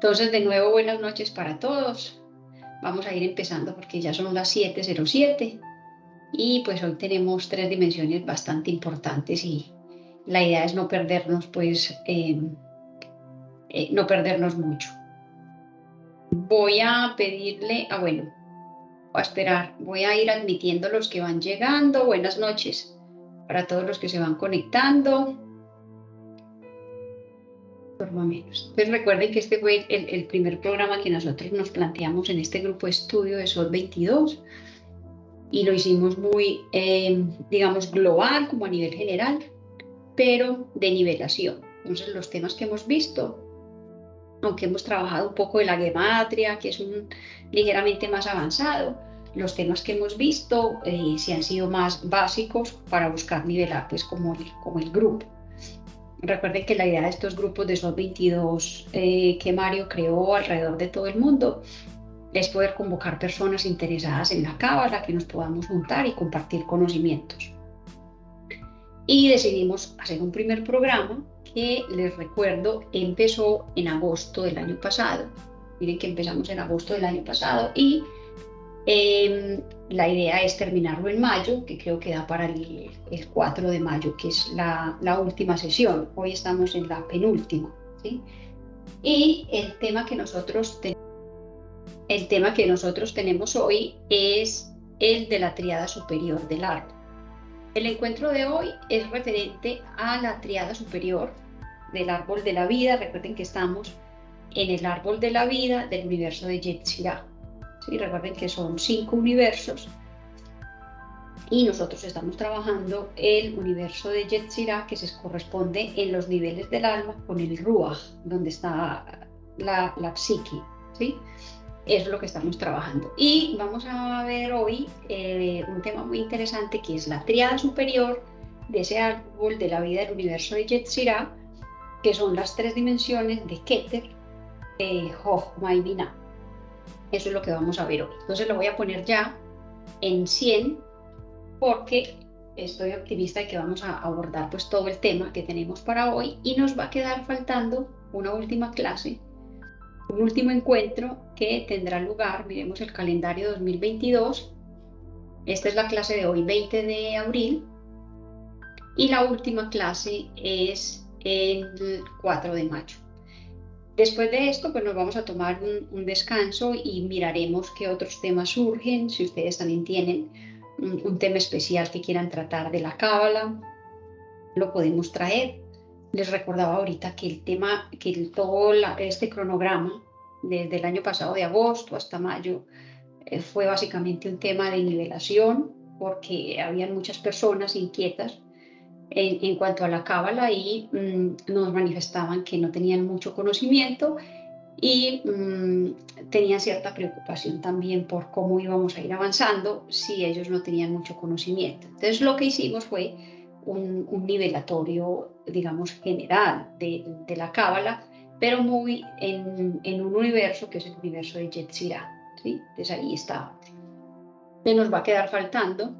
Entonces, de nuevo, buenas noches para todos. Vamos a ir empezando porque ya son las 7:07 y pues hoy tenemos 3 dimensiones bastante importantes y la idea es no perdernos, no perdernos mucho. Voy a pedirle, voy a esperar, voy a ir admitiendo los que van llegando. Buenas noches para todos los que se van conectando. Por lo menos. Pues recuerden que este fue el primer programa que nosotros nos planteamos en este grupo de estudio de Sol 22 y lo hicimos muy, digamos, global, como a nivel general, pero de nivelación. Entonces, los temas que hemos visto, aunque hemos trabajado un poco de la gematria, que es ligeramente más avanzado, los temas que hemos visto sí han sido más básicos para buscar nivelar, pues como el grupo. Recuerden que la idea de estos grupos de Sol 22 que Mario creó alrededor de todo el mundo es poder convocar personas interesadas en la cábala, que nos podamos juntar y compartir conocimientos. Y decidimos hacer un primer programa que, les recuerdo, empezó en agosto del año pasado. Miren que empezamos en agosto del año pasado y la idea es terminarlo en mayo, que creo que da para el 4 de mayo, que es la última sesión. Hoy estamos en la penúltima, ¿sí? Y el tema que nosotros tenemos hoy es el de la tríada superior del árbol. El encuentro de hoy es referente a la tríada superior del árbol de la vida. Recuerden que estamos en el árbol de la vida del universo de Yetzirah. ¿Sí? Recuerden que son 5 universos y nosotros estamos trabajando el universo de Yetzirah, que se corresponde en los niveles del alma con el Ruach, donde está la psique, ¿sí? Eso es lo que estamos trabajando. Y vamos a ver hoy un tema muy interesante, que es la tríada superior de ese árbol de la vida del universo de Yetzirah, que son las 3 dimensiones de Keter, Jochma y Binah. Eso es lo que vamos a ver hoy. Entonces lo voy a poner ya en 100 porque estoy optimista de que vamos a abordar pues todo el tema que tenemos para hoy y nos va a quedar faltando una última clase, un último encuentro que tendrá lugar, miremos el calendario 2022, esta es la clase de hoy, 20 de abril, y la última clase es el 4 de mayo. Después de esto, pues nos vamos a tomar un descanso y miraremos qué otros temas surgen, si ustedes también tienen un tema especial que quieran tratar de la cábala, lo podemos traer. Les recordaba ahorita que el tema, que todo este cronograma, desde el año pasado de agosto hasta mayo, fue básicamente un tema de nivelación, porque habían muchas personas inquietas en cuanto a la cábala y nos manifestaban que no tenían mucho conocimiento y tenían cierta preocupación también por cómo íbamos a ir avanzando si ellos no tenían mucho conocimiento. Entonces lo que hicimos fue un nivelatorio, digamos, general de la cábala, pero muy en un universo que es el universo de Yetzirah, ¿sí? Entonces ahí está. Entonces nos va a quedar faltando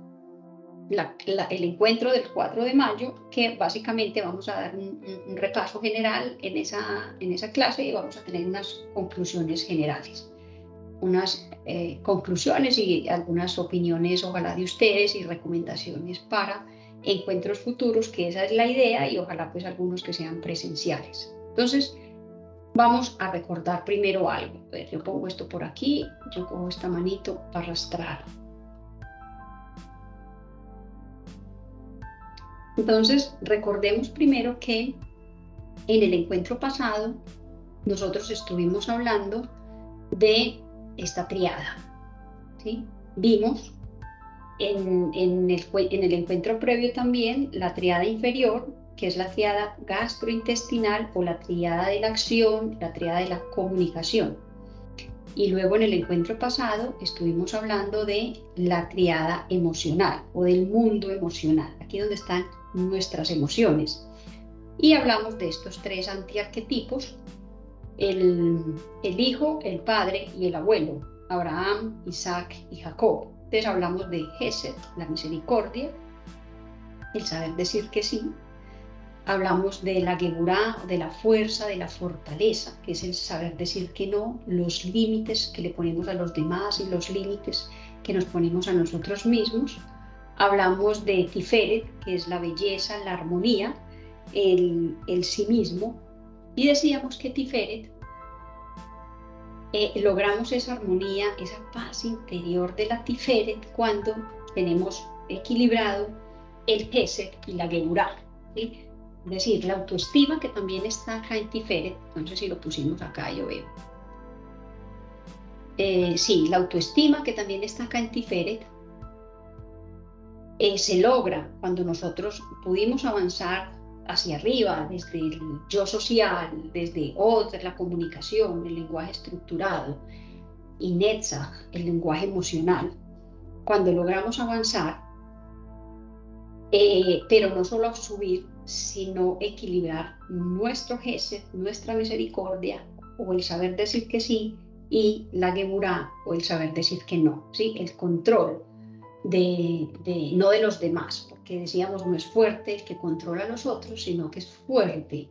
el encuentro del 4 de mayo, que básicamente vamos a dar un repaso general en esa clase y vamos a tener unas conclusiones generales, unas conclusiones y algunas opiniones, ojalá de ustedes, y recomendaciones para encuentros futuros, que esa es la idea, y ojalá pues algunos que sean presenciales. Entonces, vamos a recordar primero algo. Yo pongo esto por aquí, yo cojo esta manito para arrastrar. Entonces, recordemos primero que en el encuentro pasado nosotros estuvimos hablando de esta triada, ¿sí? Vimos en el encuentro previo también la triada inferior, que es la triada gastrointestinal o la triada de la acción, la triada de la comunicación. Y luego en el encuentro pasado estuvimos hablando de la triada emocional o del mundo emocional, aquí donde están nuestras emociones. Y hablamos de estos 3 antiarquetipos, el hijo, el padre y el abuelo, Abraham, Isaac y Jacob. Entonces hablamos de Gesed, la misericordia, el saber decir que sí, Hablamos de la Geburá, de la fuerza, de la fortaleza, que es el saber decir que no, los límites que le ponemos a los demás y los límites que nos ponemos a nosotros mismos. Hablamos de Tiferet, que es la belleza, la armonía, el sí mismo. Y decíamos que Tiferet, logramos esa armonía, esa paz interior de la Tiferet cuando tenemos equilibrado el Gesed y la Geburá, ¿sí? Es decir, la autoestima, que también está acá en Tiferet, no sé si lo pusimos acá, yo veo. Sí, la autoestima, que también está acá en Tiferet, se logra cuando nosotros pudimos avanzar hacia arriba, desde el yo social, desde otra, la comunicación, el lenguaje estructurado, y Netzach, el lenguaje emocional. Cuando logramos avanzar, pero no solo subir, sino equilibrar nuestro gesed, nuestra misericordia, o el saber decir que sí, y la Geburá, o el saber decir que no, ¿sí? El control no de los demás, porque decíamos no es fuerte el que controla a los otros, sino que es fuerte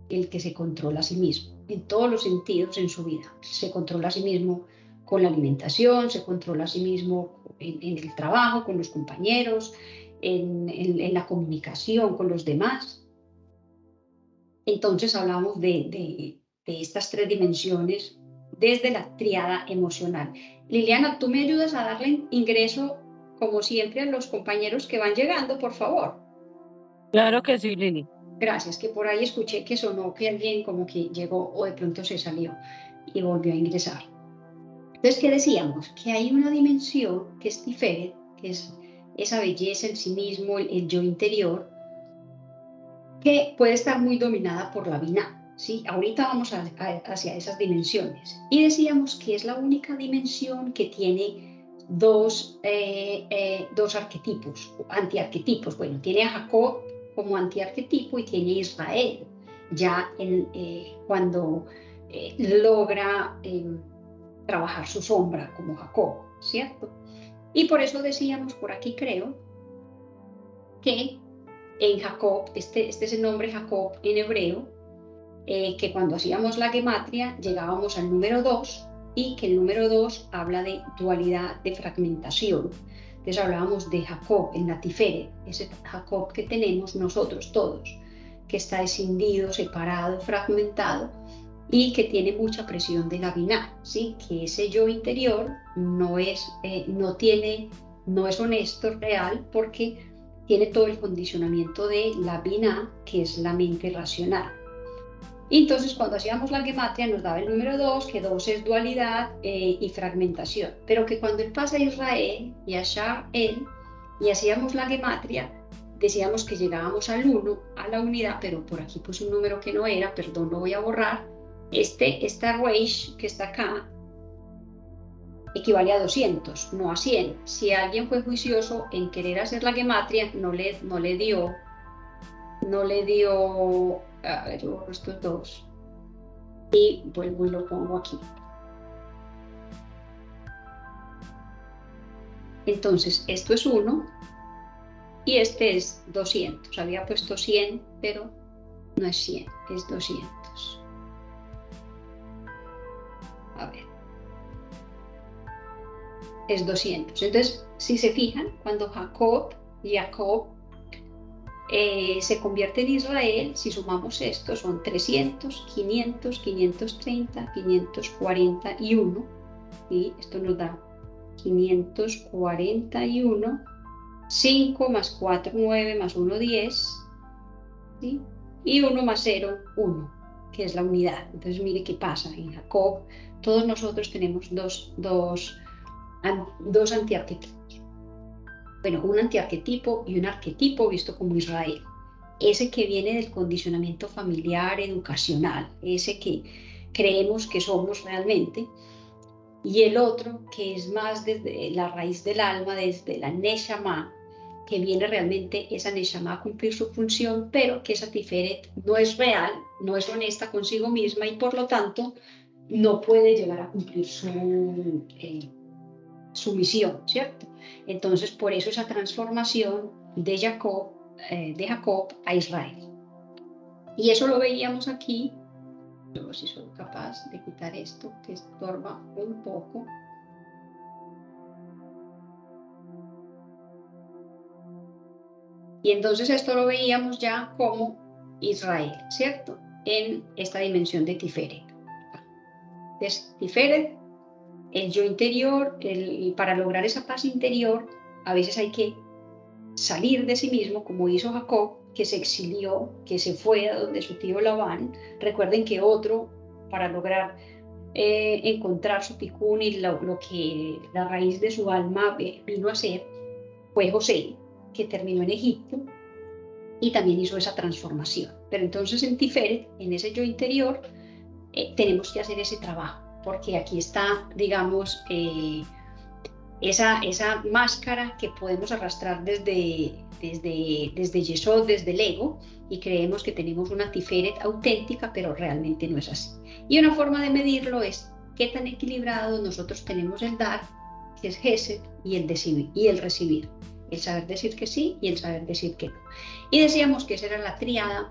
el que se controla a sí mismo, en todos los sentidos en su vida. Se controla a sí mismo con la alimentación, se controla a sí mismo en el trabajo, con los compañeros, en la comunicación con los demás. Entonces hablamos de estas tres dimensiones desde la tríada emocional. Liliana, ¿tú me ayudas a darle ingreso, como siempre, a los compañeros que van llegando, por favor? Claro que sí, Lili. Gracias, que por ahí escuché que sonó que alguien como que llegó o de pronto se salió y volvió a ingresar. Entonces, ¿qué decíamos? Que hay una dimensión que es diferente, que es esa belleza en sí mismo, el yo interior, que puede estar muy dominada por la Binah, ¿sí? Ahorita vamos hacia esas dimensiones. Y decíamos que es la única dimensión que tiene dos arquetipos, antiarquetipos. Bueno, tiene a Jacob como antiarquetipo y tiene a Israel, ya cuando logra trabajar su sombra como Jacob, ¿cierto? Y por eso decíamos por aquí, creo, que en Jacob, este es el nombre Jacob en hebreo, que cuando hacíamos la gematria llegábamos al número 2 y que el número 2 habla de dualidad, de fragmentación. Entonces hablábamos de Jacob, en la Tiferet, ese Jacob que tenemos nosotros todos, que está escindido, separado, fragmentado y que tiene mucha presión de la Binah, ¿sí? Que ese yo interior no es honesto, real, porque tiene todo el condicionamiento de la Binah, que es la mente racional. Y entonces cuando hacíamos la gematria nos daba el número 2, que 2 es dualidad y fragmentación, pero que cuando él pasa a Israel y a Sha'el y hacíamos la gematria, decíamos que llegábamos al 1, a la unidad, pero por aquí puse un número que no era, perdón, lo voy a borrar. Esta Reish que está acá equivale a 200, no a 100. Si alguien fue juicioso en querer hacer la gematria, no le dio, a ver, yo borro estos dos y vuelvo y lo pongo aquí. Entonces, esto es 1 y este es 200. Había puesto 100, pero no es 100, es 200. A ver, es 200. Entonces, si se fijan, cuando Jacob se convierte en Israel, si sumamos esto, son 300, 500, 530, 541. Y esto nos da 541. 5 más 4, 9 más 1, 10. ¿Sí? Y 1 más 0, 1, que es la unidad. Entonces, mire qué pasa en Jacob. Todos nosotros tenemos dos antiarquetipos. Bueno, un antiarquetipo y un arquetipo visto como Israel. Ese que viene del condicionamiento familiar, educacional, ese que creemos que somos realmente. Y el otro que es más desde la raíz del alma, desde la Neshama, que viene realmente esa Neshama a cumplir su función, pero que esa Tiferet no es real, no es honesta consigo misma y por lo tanto no puede llegar a cumplir su misión, ¿cierto? Entonces, por eso esa transformación de Jacob a Israel. Y eso lo veíamos aquí. Yo si soy capaz de quitar esto que estorba un poco. Y entonces esto lo veíamos ya como Israel, ¿cierto? En esta dimensión de Tiferet. Entonces, Tiferet, el yo interior, para lograr esa paz interior, a veces hay que salir de sí mismo, como hizo Jacob, que se exilió, que se fue a donde su tío Labán. Recuerden que otro, para lograr encontrar su ticún y lo que la raíz de su alma vino a ser, fue José, que terminó en Egipto y también hizo esa transformación. Pero entonces en Tiferet, en ese yo interior, tenemos que hacer ese trabajo, porque aquí está, digamos, esa máscara que podemos arrastrar desde Yesod, desde el ego, y creemos que tenemos una Tiferet auténtica, pero realmente no es así. Y una forma de medirlo es qué tan equilibrado nosotros tenemos el dar, que es Gesed, y el recibir. El saber decir que sí y el saber decir que no. Y decíamos que esa era la tríada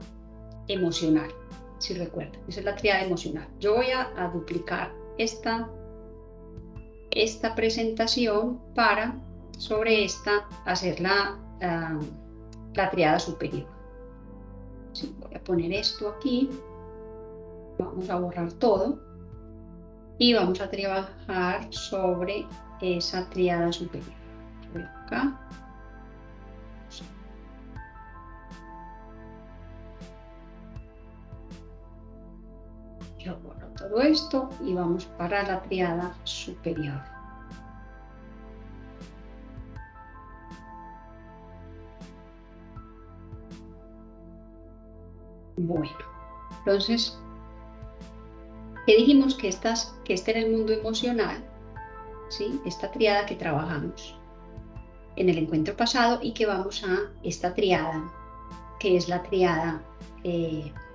emocional, si recuerdan. Esa es la tríada emocional. Yo voy a duplicar esta presentación para sobre esta hacer la tríada superior. Sí, voy a poner esto aquí, vamos a borrar todo y vamos a trabajar sobre esa tríada superior. Voy acá. Yo borro todo esto y vamos para la tríada superior. Bueno, entonces, ¿qué dijimos? Que este era el mundo emocional, ¿sí? Esta triada que trabajamos en el encuentro pasado y que vamos a esta triada, que es la triada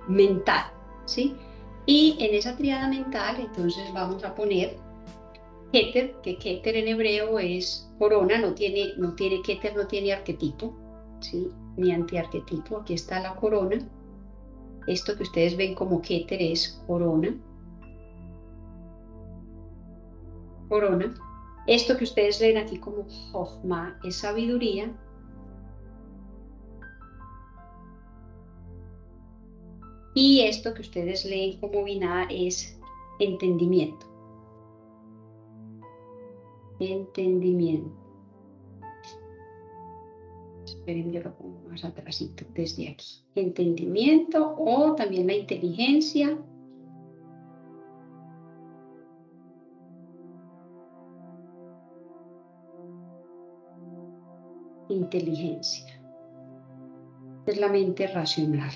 mental, ¿sí? Y en esa triada mental, entonces vamos a poner Keter, que Keter en hebreo es corona, no tiene Keter, no tiene arquetipo, ¿sí? Ni antiarquetipo, aquí está la corona. Esto que ustedes ven como Keter es corona. Corona. Esto que ustedes ven aquí como Jochma es sabiduría. Y esto que ustedes leen como Binah es entendimiento. Entendimiento. Esperen, yo lo pongo más atrásito desde aquí. Entendimiento o también la inteligencia. Inteligencia. Es la mente racional.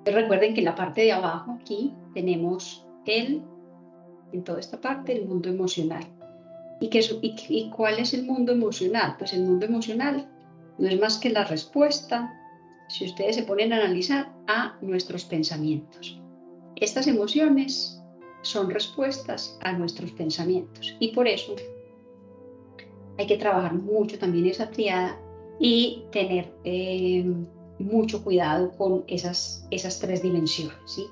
Recuerden que en la parte de abajo, aquí, tenemos en toda esta parte, el mundo emocional. ¿Y cuál es el mundo emocional? Pues el mundo emocional no es más que la respuesta, si ustedes se ponen a analizar, a nuestros pensamientos. Estas emociones son respuestas a nuestros pensamientos y por eso hay que trabajar mucho también esa triada y tener mucho cuidado con esas tres dimensiones, ¿sí?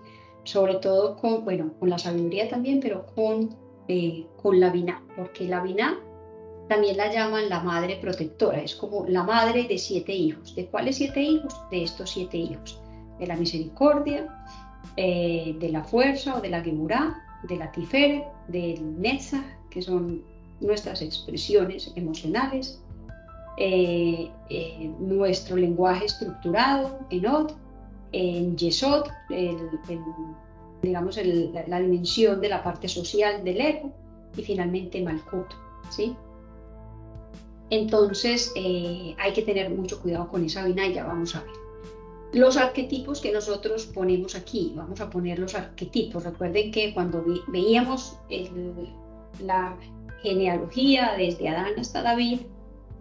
Sobre todo con la sabiduría también, pero con la Binah, porque la Binah también la llaman la madre protectora, es como la madre de 7 hijos. ¿De cuáles 7 hijos? De estos 7 hijos, de la misericordia, de la fuerza o de la Gemurá, de la Tiferet, del Netzach, que son nuestras expresiones emocionales, nuestro lenguaje estructurado en Od, en Yesod, digamos la dimensión de la parte social del ego, y finalmente Malkut, ¿sí? Entonces hay que tener mucho cuidado con esa Binah y ya vamos a ver. Los arquetipos que nosotros ponemos aquí, vamos a poner los arquetipos. Recuerden que cuando veíamos la genealogía desde Adán hasta David,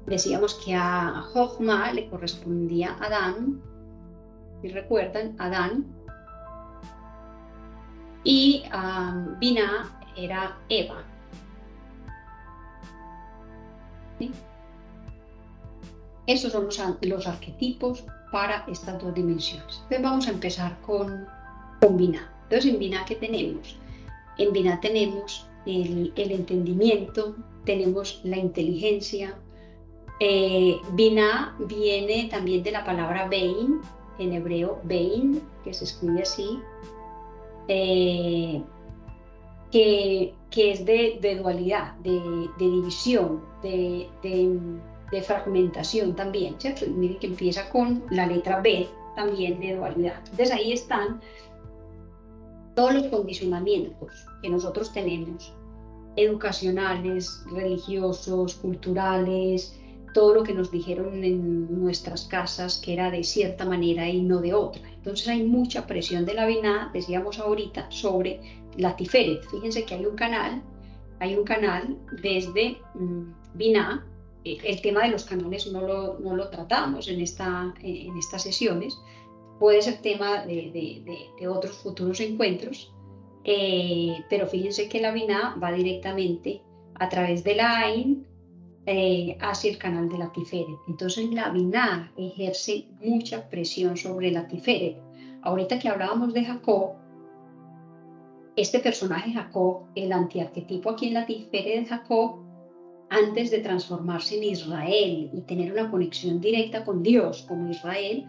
decíamos que a Jochma le correspondía Adán, si recuerdan, Adán, y a Binah era Eva. ¿Sí? Esos son los arquetipos para estas dos dimensiones. Entonces vamos a empezar con Binah. Entonces en Binah, ¿qué tenemos? En Binah tenemos el entendimiento, tenemos la inteligencia. Binah viene también de la palabra Bein, en hebreo Bein, que se escribe así, que es de dualidad, de división, de fragmentación también, ¿cierto? Y miren que empieza con la letra B también de dualidad. Entonces ahí están todos los condicionamientos que nosotros tenemos, educacionales, religiosos, culturales, todo lo que nos dijeron en nuestras casas que era de cierta manera y no de otra. Entonces hay mucha presión de la Binah, decíamos ahorita, sobre la Tiferet. Fíjense que hay un canal desde Binah. El tema de los canales no lo tratamos en estas sesiones, puede ser tema de otros futuros encuentros, pero fíjense que la Binah va directamente a través de la Ain hacia el canal de la Tiferet. Entonces la Binah ejerce mucha presión sobre la Tiferet. Ahorita que hablábamos de Jacob, este personaje Jacob, el antiarquetipo aquí en la Tiferet de Jacob, antes de transformarse en Israel y tener una conexión directa con Dios como Israel,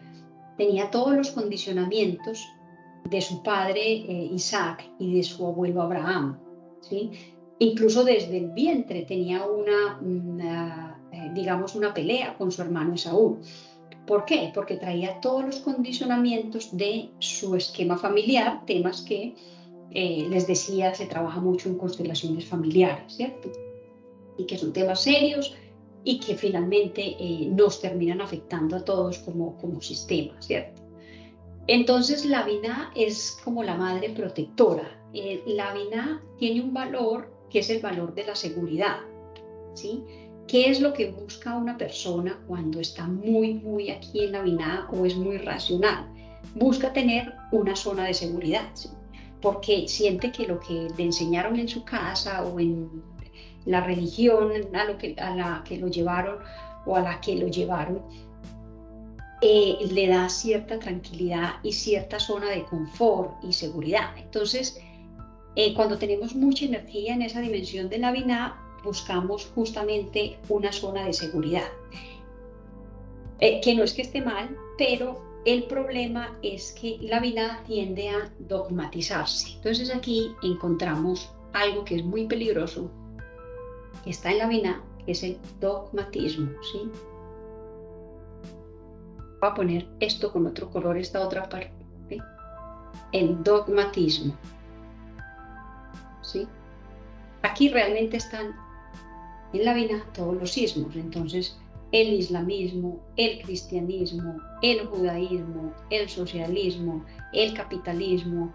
tenía todos los condicionamientos de su padre Isaac y de su abuelo Abraham, ¿sí? Incluso desde el vientre tenía digamos, una pelea con su hermano Esaú. ¿Por qué? Porque traía todos los condicionamientos de su esquema familiar, temas que les decía, se trabaja mucho en constelaciones familiares, ¿cierto? Y que son temas serios y que finalmente nos terminan afectando a todos como sistema, ¿cierto? Entonces la Binah es como la madre protectora. La Binah tiene un valor que es el valor de la seguridad, ¿sí? ¿Qué es lo que busca una persona cuando está muy aquí en la Binah o es muy racional? Busca tener una zona de seguridad, ¿sí? Porque siente que lo que le enseñaron en su casa o en la religión a la que lo llevaron o a la que lo llevaron, le da cierta tranquilidad y cierta zona de confort y seguridad. Entonces, cuando tenemos mucha energía en esa dimensión de la Binah, buscamos justamente una zona de seguridad. Que no es que esté mal, pero el problema es que la Binah tiende a dogmatizarse. Entonces aquí encontramos algo que es muy peligroso, que está en la Binah, que es el dogmatismo, ¿sí? Voy a poner esto con otro color, esta otra parte, ¿sí? El dogmatismo, ¿sí? Aquí realmente están en la Binah todos los ismos, entonces el islamismo, el cristianismo, el judaísmo, el socialismo, el capitalismo,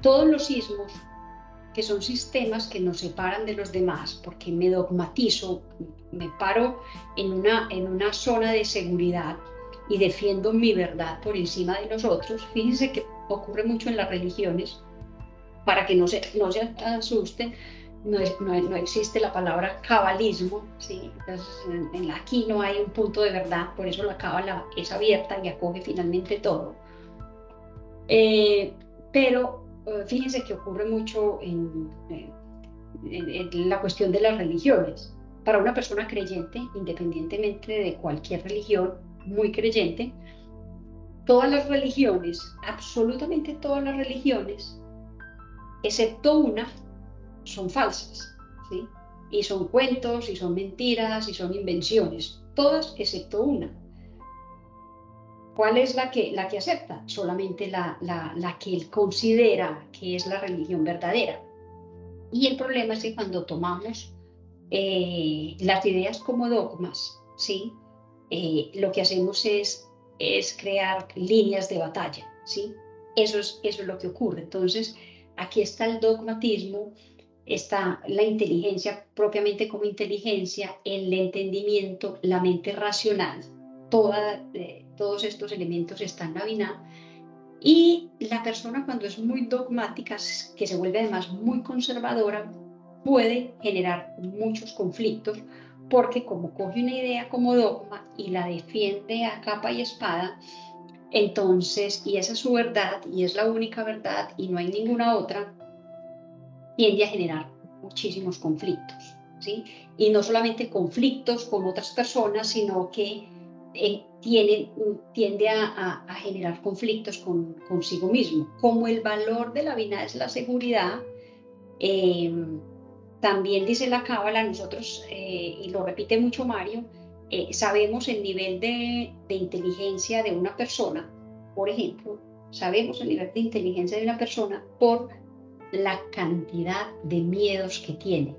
todos los ismos que son sistemas que nos separan de los demás, porque me dogmatizo, me paro en una zona de seguridad y defiendo mi verdad por encima de los otros. Fíjense que ocurre mucho en las religiones, para que no se asusten, no existe la palabra cabalismo, ¿sí? Entonces, aquí no hay un punto de verdad, por eso la cábala es abierta y acoge finalmente todo. Pero fíjense que ocurre mucho en la cuestión de las religiones. Para una persona creyente, independientemente de cualquier religión, muy creyente, todas las religiones, absolutamente todas las religiones, excepto una, son falsas, ¿sí? Y son cuentos, y son mentiras, y son invenciones, todas excepto una. ¿Cuál es la que acepta? Solamente la que él considera que es la religión verdadera. Y el problema es que cuando tomamos las ideas como dogmas, ¿sí? Lo que hacemos es crear líneas de batalla, ¿sí? Eso es lo que ocurre. Entonces, aquí está el dogmatismo, está la inteligencia propiamente como inteligencia, el entendimiento, la mente racional, todos estos elementos están en la Binah. Y la persona cuando es muy dogmática, que se vuelve además muy conservadora, puede generar muchos conflictos porque como coge una idea como dogma y la defiende a capa y espada, entonces, y esa es su verdad y es la única verdad y no hay ninguna otra, tiende a generar muchísimos conflictos, ¿sí? Y no solamente conflictos con otras personas, sino que tiende a generar conflictos consigo mismo. Como el valor de la vida es la seguridad, eh, también dice la Cábala, nosotros, y lo repite mucho Mario, sabemos el nivel de inteligencia de una persona, por ejemplo, sabemos el nivel de inteligencia de una persona por la cantidad de miedos que tiene.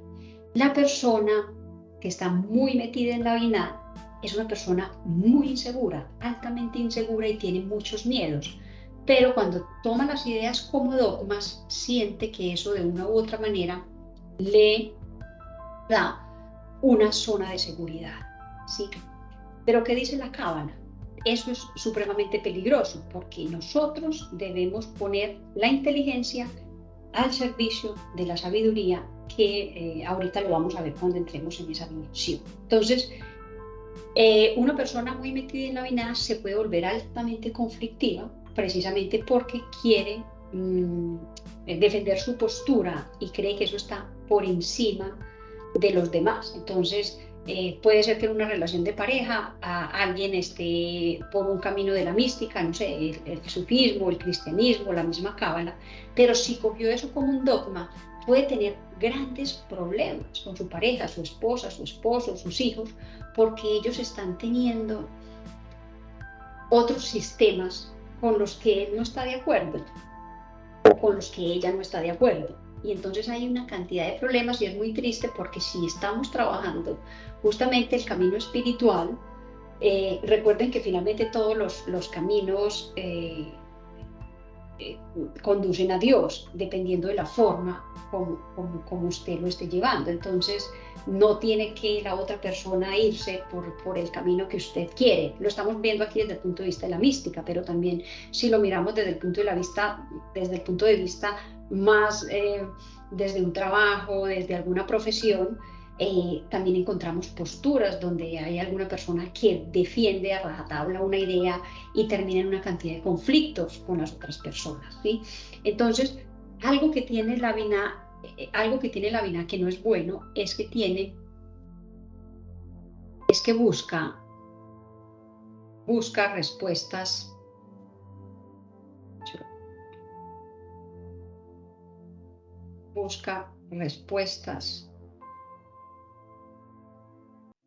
La persona que está muy metida en la Binah es una persona muy insegura, altamente insegura y tiene muchos miedos. Pero cuando toma las ideas como dogmas, siente que eso de una u otra manera le da una zona de seguridad, ¿sí? Pero ¿qué dice la Cábala? Eso es supremamente peligroso porque nosotros debemos poner la inteligencia al servicio de la sabiduría, que ahorita lo vamos a ver cuando entremos en esa dimensión. Entonces, una persona muy metida en la Binah se puede volver altamente conflictiva precisamente porque quiere defender su postura y cree que eso está por encima de los demás. Entonces, puede ser que en una relación de pareja alguien esté por un camino de la mística, no sé, el sufismo, el cristianismo, la misma cábala, pero si cogió eso como un dogma, puede tener grandes problemas con su pareja, su esposa, su esposo, sus hijos, porque ellos están teniendo otros sistemas con los que él no está de acuerdo o con los que ella no está de acuerdo. Y entonces hay una cantidad de problemas y es muy triste porque si estamos trabajando justamente el camino espiritual, recuerden que finalmente todos los caminos conducen a Dios, dependiendo de la forma como usted lo esté llevando. Entonces, no tiene que la otra persona irse por el camino que usted quiere. Lo estamos viendo aquí desde el punto de vista de la mística, pero también si lo miramos desde el punto de vista más desde un trabajo, desde alguna profesión, también encontramos posturas donde hay alguna persona que defiende a rajatabla una idea y termina en una cantidad de conflictos con las otras personas, ¿sí? Entonces, algo que tiene la Binah que no es bueno es que busca respuestas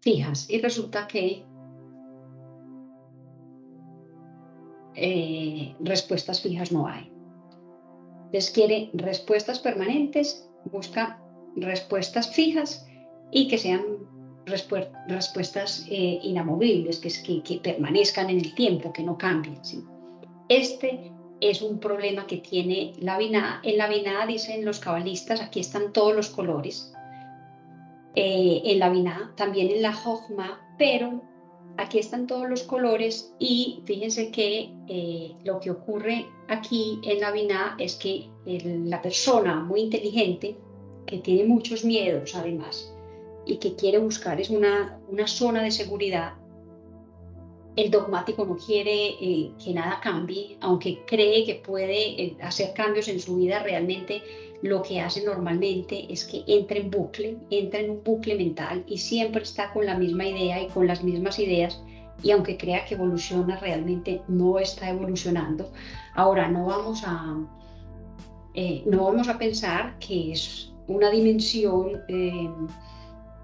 fijas y resulta que respuestas fijas no hay. Entonces quiere respuestas permanentes, busca respuestas fijas y que sean respuestas inamovibles, que permanezcan en el tiempo, que no cambien, ¿sí? Este es un problema que tiene la Binah. En la Binah, dicen los cabalistas, aquí están todos los colores. En la Binah, también en la Jochma, pero aquí están todos los colores y fíjense que lo que ocurre aquí en la Binah es que la persona muy inteligente, que tiene muchos miedos además, y que quiere buscar es una zona de seguridad, el dogmático no quiere que nada cambie, aunque cree que puede hacer cambios en su vida, realmente lo que hace normalmente es que entra en un bucle mental y siempre está con la misma idea y con las mismas ideas, y aunque crea que evoluciona, realmente no está evolucionando. Ahora, no vamos a pensar que es una dimensión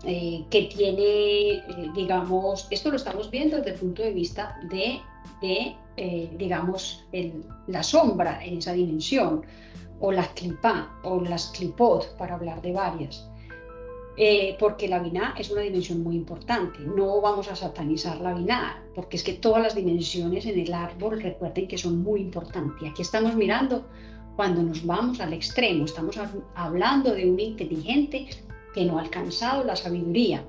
que tiene, digamos, esto lo estamos viendo desde el punto de vista digamos, la sombra en esa dimensión, o la clipa, o las clipot, para hablar de varias. Porque la Binah es una dimensión muy importante. No vamos a satanizar la Binah, porque es que todas las dimensiones en el árbol, recuerden que son muy importantes. Aquí estamos mirando cuando nos vamos al extremo, estamos hablando de un inteligente que no ha alcanzado la sabiduría,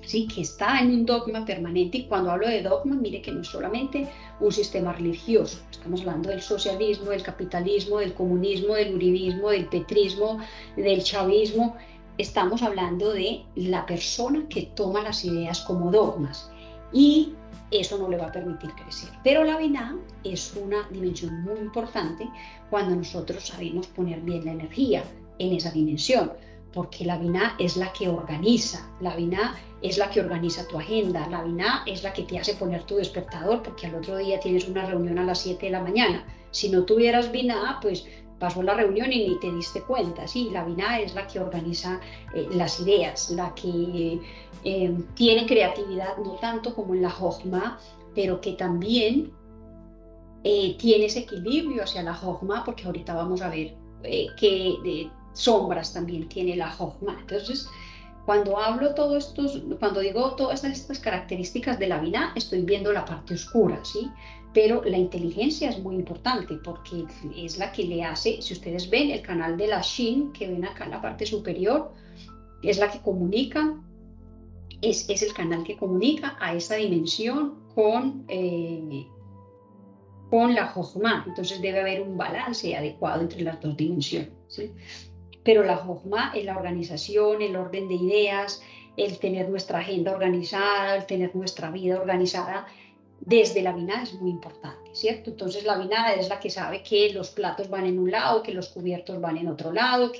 ¿sí? Que está en un dogma permanente. Y cuando hablo de dogma, mire que no es solamente un sistema religioso, estamos hablando del socialismo, del capitalismo, del comunismo, del uribismo, del petrismo, del chavismo. estamos hablando de la persona que toma las ideas como dogmas y eso no le va a permitir crecer. Pero la Binah es una dimensión muy importante cuando nosotros sabemos poner bien la energía en esa dimensión, porque la Binah es la que organiza, la Binah es la que organiza tu agenda, la Binah es la que te hace poner tu despertador porque al otro día tienes una reunión a las 7 de la mañana. Si no tuvieras Binah, pues pasó la reunión y ni te diste cuenta. Sí, la Binah es la que organiza las ideas, la que tiene creatividad, no tanto como en la Jochma, pero que también tiene ese equilibrio hacia la Jochma, porque ahorita vamos a ver qué sombras también tiene la Jochma. Entonces, cuando digo todas estas características de la Binah, estoy viendo la parte oscura, ¿sí? Pero la inteligencia es muy importante porque es la que le hace, si ustedes ven el canal de la Shin, que ven acá en la parte superior, es la que comunica, es el canal que comunica a esta dimensión con la Jochma. Entonces debe haber un balance adecuado entre las dos dimensiones, ¿sí? Pero la Jochma es la organización, el orden de ideas, el tener nuestra agenda organizada, el tener nuestra vida organizada. Desde la Binah es muy importante, ¿cierto? Entonces la Binah es la que sabe que los platos van en un lado, que los cubiertos van en otro lado,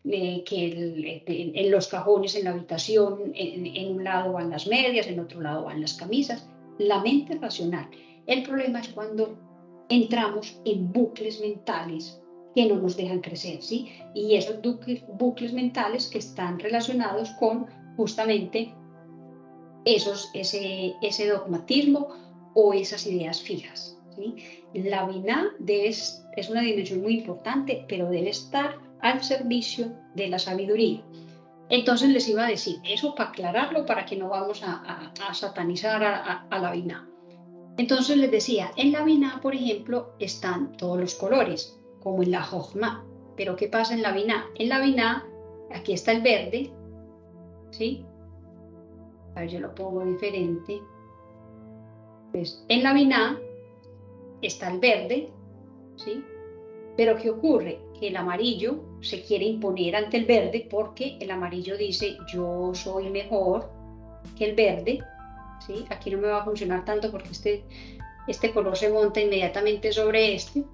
en los cajones en la habitación, en un lado van las medias, en otro lado van las camisas. La mente racional. El problema es cuando entramos en bucles mentales que no nos dejan crecer, ¿sí? Y esos bucles mentales que están relacionados con justamente ese dogmatismo o esas ideas fijas, ¿sí? La Binah es una dimensión muy importante, pero debe estar al servicio de la sabiduría. Entonces les iba a decir eso para aclararlo, para que no vamos a satanizar a la Binah. Entonces les decía, en la Binah, por ejemplo, están todos los colores, como en la Jochma. Pero ¿qué pasa en la Binah? En la Binah, aquí está el verde, ¿sí? A ver, yo lo pongo diferente. Pues, en la Binah está el verde, ¿sí? Pero ¿qué ocurre? Que el amarillo se quiere imponer ante el verde porque el amarillo dice, yo soy mejor que el verde, ¿sí? Aquí no me va a funcionar tanto porque este color se monta inmediatamente sobre este.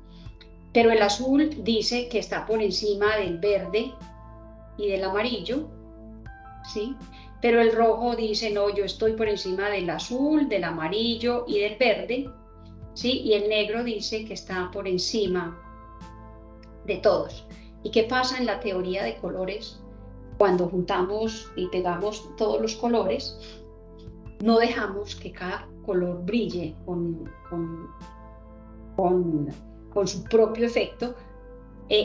Pero el azul dice que está por encima del verde y del amarillo, ¿sí? Pero el rojo dice, no, yo estoy por encima del azul, del amarillo y del verde, ¿sí? Y el negro dice que está por encima de todos. ¿Y qué pasa en la teoría de colores? Cuando juntamos y pegamos todos los colores, no dejamos que cada color brille con su propio efecto,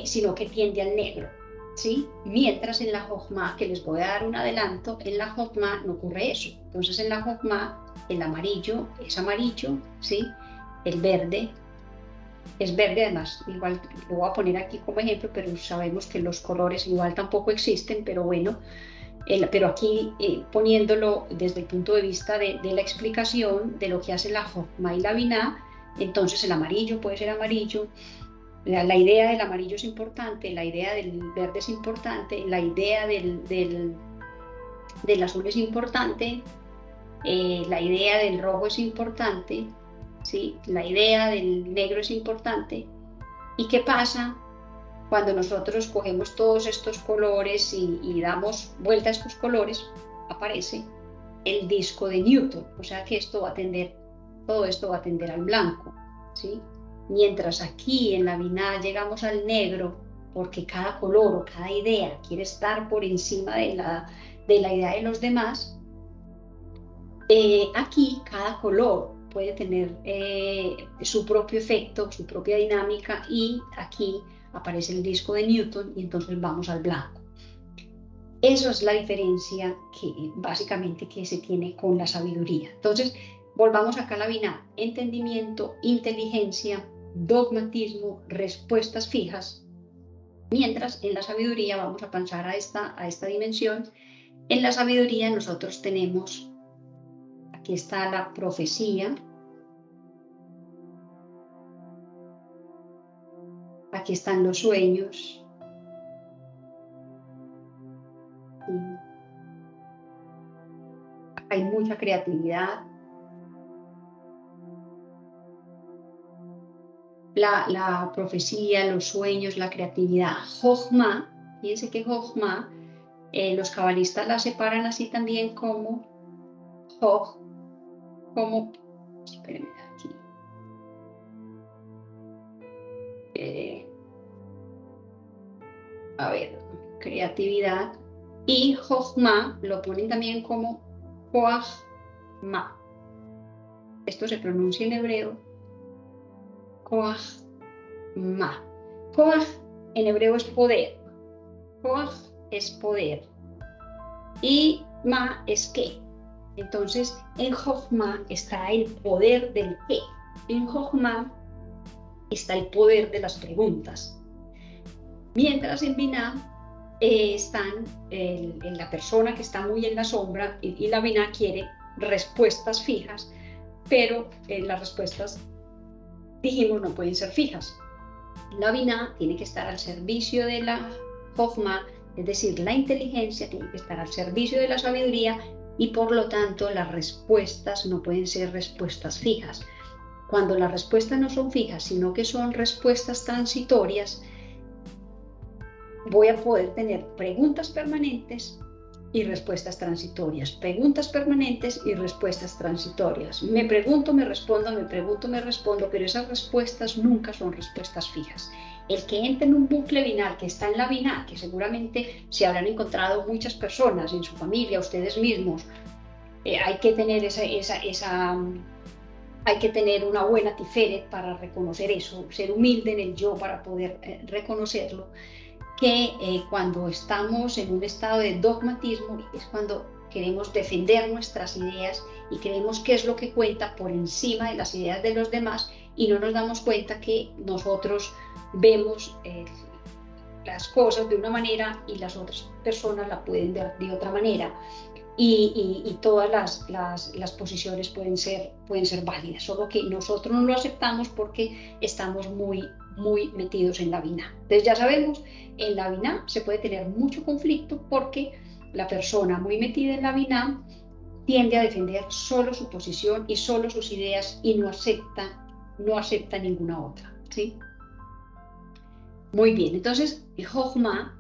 sino que tiende al negro, ¿sí? Mientras en la Jochma, que les voy a dar un adelanto, en la Jochma no ocurre eso. Entonces en la Jochma el amarillo es amarillo, ¿sí? El verde es verde, además, igual lo voy a poner aquí como ejemplo, pero sabemos que los colores igual tampoco existen, pero bueno, pero aquí poniéndolo desde el punto de vista de la explicación de lo que hace la Jochma y la Binah, entonces el amarillo puede ser amarillo, la idea del amarillo es importante, la idea del verde es importante, la idea del azul es importante, la idea del rojo es importante, ¿sí? La idea del negro es importante. ¿Y qué pasa cuando nosotros cogemos todos estos colores y damos vuelta a estos colores? Aparece el disco de Newton, o sea que todo esto va a tender al blanco, ¿sí? Mientras aquí en la Binah llegamos al negro, porque cada color o cada idea quiere estar por encima de la idea de los demás, aquí cada color puede tener su propio efecto, su propia dinámica y aquí aparece el disco de Newton y entonces vamos al blanco. Esa es la diferencia que básicamente que se tiene con la sabiduría. Entonces, volvamos acá a la Binah: entendimiento, inteligencia, dogmatismo, respuestas fijas. Mientras en la sabiduría vamos a pasar a esta dimensión. En la sabiduría nosotros tenemos, aquí está la profecía, aquí están los sueños, hay mucha creatividad. La profecía, los sueños, la creatividad. Jochma, fíjense que Jochma, los cabalistas la separan así también como Joj, como, espérenme aquí, eh, a ver, creatividad, y Jochma lo ponen también como Joachma. Esto se pronuncia en hebreo, Joachma. Joach en hebreo es poder, Joach es poder, y Ma es qué. Entonces, en Jochma está el poder del qué. En Jochma está el poder de las preguntas. Mientras en Binah están en la persona que está muy en la sombra y la Binah quiere respuestas fijas, pero las respuestas, dijimos, no pueden ser fijas. La Binah tiene que estar al servicio de la Jochma, es decir, la inteligencia tiene que estar al servicio de la sabiduría y por lo tanto las respuestas no pueden ser respuestas fijas. Cuando las respuestas no son fijas, sino que son respuestas transitorias, voy a poder tener preguntas permanentes y respuestas transitorias, preguntas permanentes y respuestas transitorias. Me pregunto, me respondo, me pregunto, me respondo, pero esas respuestas nunca son respuestas fijas. El que entra en un bucle binal, que está en la binal, que seguramente se habrán encontrado muchas personas en su familia, ustedes mismos, hay que tener hay que tener una buena tiferet para reconocer eso, ser humilde en el yo para poder reconocerlo, que cuando estamos en un estado de dogmatismo es cuando queremos defender nuestras ideas y creemos qué es lo que cuenta por encima de las ideas de los demás y no nos damos cuenta que nosotros vemos las cosas de una manera y las otras personas la pueden ver de otra manera. Y todas las posiciones pueden ser válidas, solo que nosotros no lo aceptamos porque estamos muy metidos en la Binah. Entonces ya sabemos, en la Binah se puede tener mucho conflicto porque la persona muy metida en la Binah tiende a defender solo su posición y solo sus ideas y no acepta ninguna otra, ¿sí? Muy bien, entonces Jochma,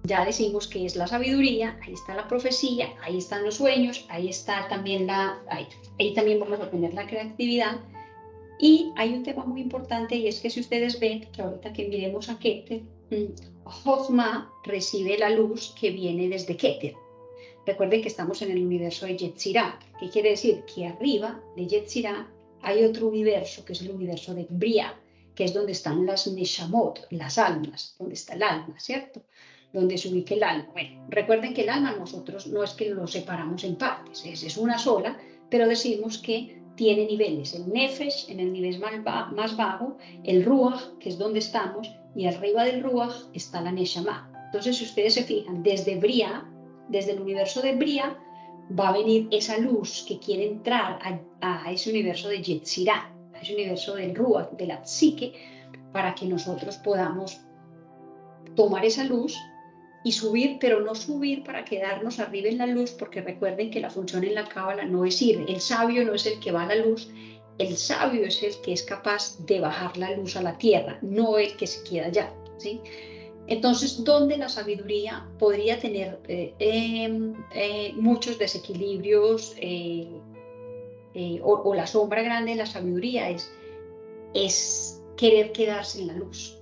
ya decimos que es la sabiduría, ahí está la profecía, ahí están los sueños, ahí está también ahí también vamos a tener la creatividad. Y hay un tema muy importante y es que si ustedes ven que ahorita que miremos a Keter, Jochma recibe la luz que viene desde Keter. Recuerden que estamos en el universo de Yetzirah. ¿Qué quiere decir? Que arriba de Yetzirah hay otro universo, que es el universo de Bria, que es donde están las Neshamot, las almas, donde está el alma, ¿cierto? Donde se ubica el alma. Bueno, recuerden que el alma nosotros no es que lo separamos en partes, es una sola, pero decimos que tiene niveles. El Nefesh, en el nivel más bajo, el Ruach, que es donde estamos, y arriba del Ruach está la Neshama. Entonces, si ustedes se fijan, desde Bria, desde el universo de Bria, va a venir esa luz que quiere entrar a ese universo de Yetzirah, a ese universo del Ruach, de la psique, para que nosotros podamos tomar esa luz y subir, pero no subir para quedarnos arriba en la luz, porque recuerden que la función en la cábala no es ir. El sabio no es el que va a la luz, el sabio es el que es capaz de bajar la luz a la tierra, no el que se queda allá, ¿sí? Entonces, ¿dónde la sabiduría podría tener muchos desequilibrios o la sombra grande de la sabiduría es querer quedarse en la luz?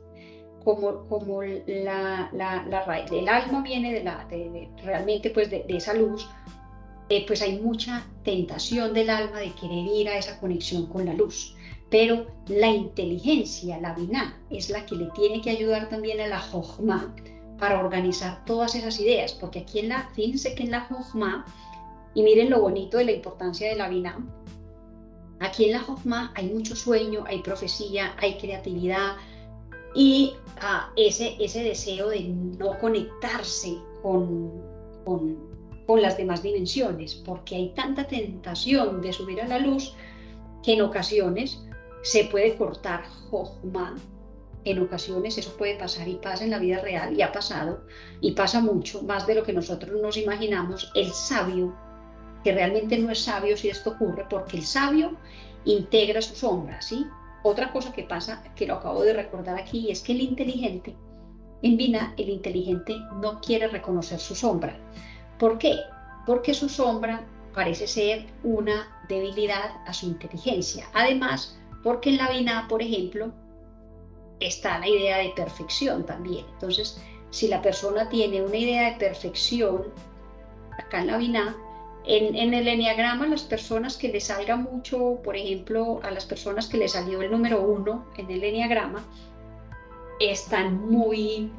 Como el alma viene realmente pues de esa luz, pues hay mucha tentación del alma de querer ir a esa conexión con la luz. Pero la inteligencia, la Binah, es la que le tiene que ayudar también a la Jochma para organizar todas esas ideas, porque aquí fíjense que en la Jochma, y miren lo bonito de la importancia de la Binah, aquí en la Jochma hay mucho sueño, hay profecía, hay creatividad, y ese deseo de no conectarse con las demás dimensiones, porque hay tanta tentación de subir a la luz que en ocasiones se puede cortar Jochma, en ocasiones eso puede pasar y pasa en la vida real y ha pasado y pasa mucho, más de lo que nosotros nos imaginamos. El sabio que realmente no es sabio si esto ocurre, porque el sabio integra su sombra, ¿sí? Otra cosa que pasa, que lo acabo de recordar aquí, es que el inteligente, en Vina, el inteligente no quiere reconocer su sombra. ¿Por qué? Porque su sombra parece ser una debilidad a su inteligencia. Además, porque en la Vina, por ejemplo, está la idea de perfección también. Entonces, si la persona tiene una idea de perfección, acá en la Vina, en el enneagrama, las personas que les salga mucho, por ejemplo, a las personas que les salió el número 1 en el enneagrama, están muy,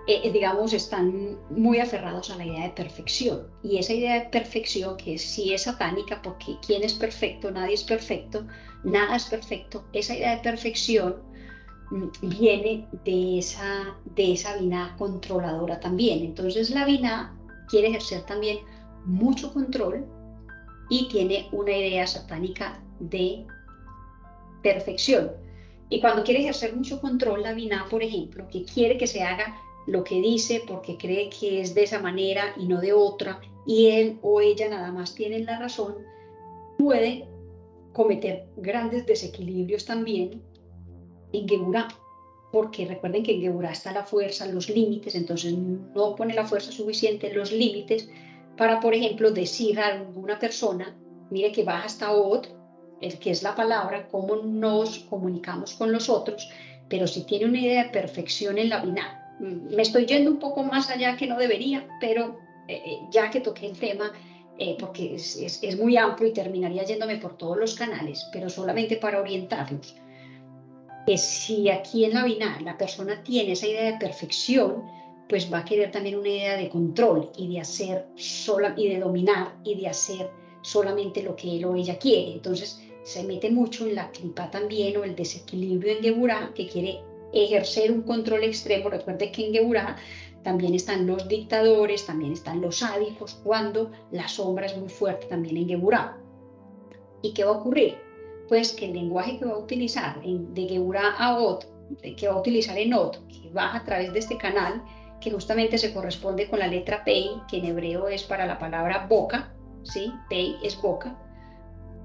digamos, están muy aferrados a la idea de perfección. Y esa idea de perfección, que sí es satánica, porque ¿quién es perfecto? Nadie es perfecto, nada es perfecto. Esa idea de perfección viene de esa Binah controladora también. Entonces la Binah quiere ejercer también mucho control y tiene una idea satánica de perfección. Y cuando quiere ejercer mucho control, la Binah, por ejemplo, que quiere que se haga lo que dice porque cree que es de esa manera y no de otra, y él o ella nada más tienen la razón, puede cometer grandes desequilibrios también en Geburah, porque recuerden que en Geburah está la fuerza, los límites, entonces no pone la fuerza suficiente en los límites para, por ejemplo, decir a alguna persona, mire que baja hasta Od, el que es la palabra, cómo nos comunicamos con los otros, pero si tiene una idea de perfección en la Binah. Me estoy yendo un poco más allá que no debería, pero ya que toqué el tema, porque es muy amplio y terminaría yéndome por todos los canales, pero solamente para orientarlos, que si aquí en la Binah la persona tiene esa idea de perfección, pues va a querer también una idea de control y de hacer sola, y de dominar y de hacer solamente lo que él o ella quiere. Entonces se mete mucho en la clipa también, o el desequilibrio en Geburah, que quiere ejercer un control extremo. Recuerde que en Geburah también están los dictadores, también están los sádicos, cuando la sombra es muy fuerte también en Geburah. ¿Y qué va a ocurrir? Pues que el lenguaje que va a utilizar de Geburah a Od, que va a utilizar en Od, que baja a través de este canal, que justamente se corresponde con la letra Pei, que en hebreo es para la palabra boca, ¿sí? Pei es boca.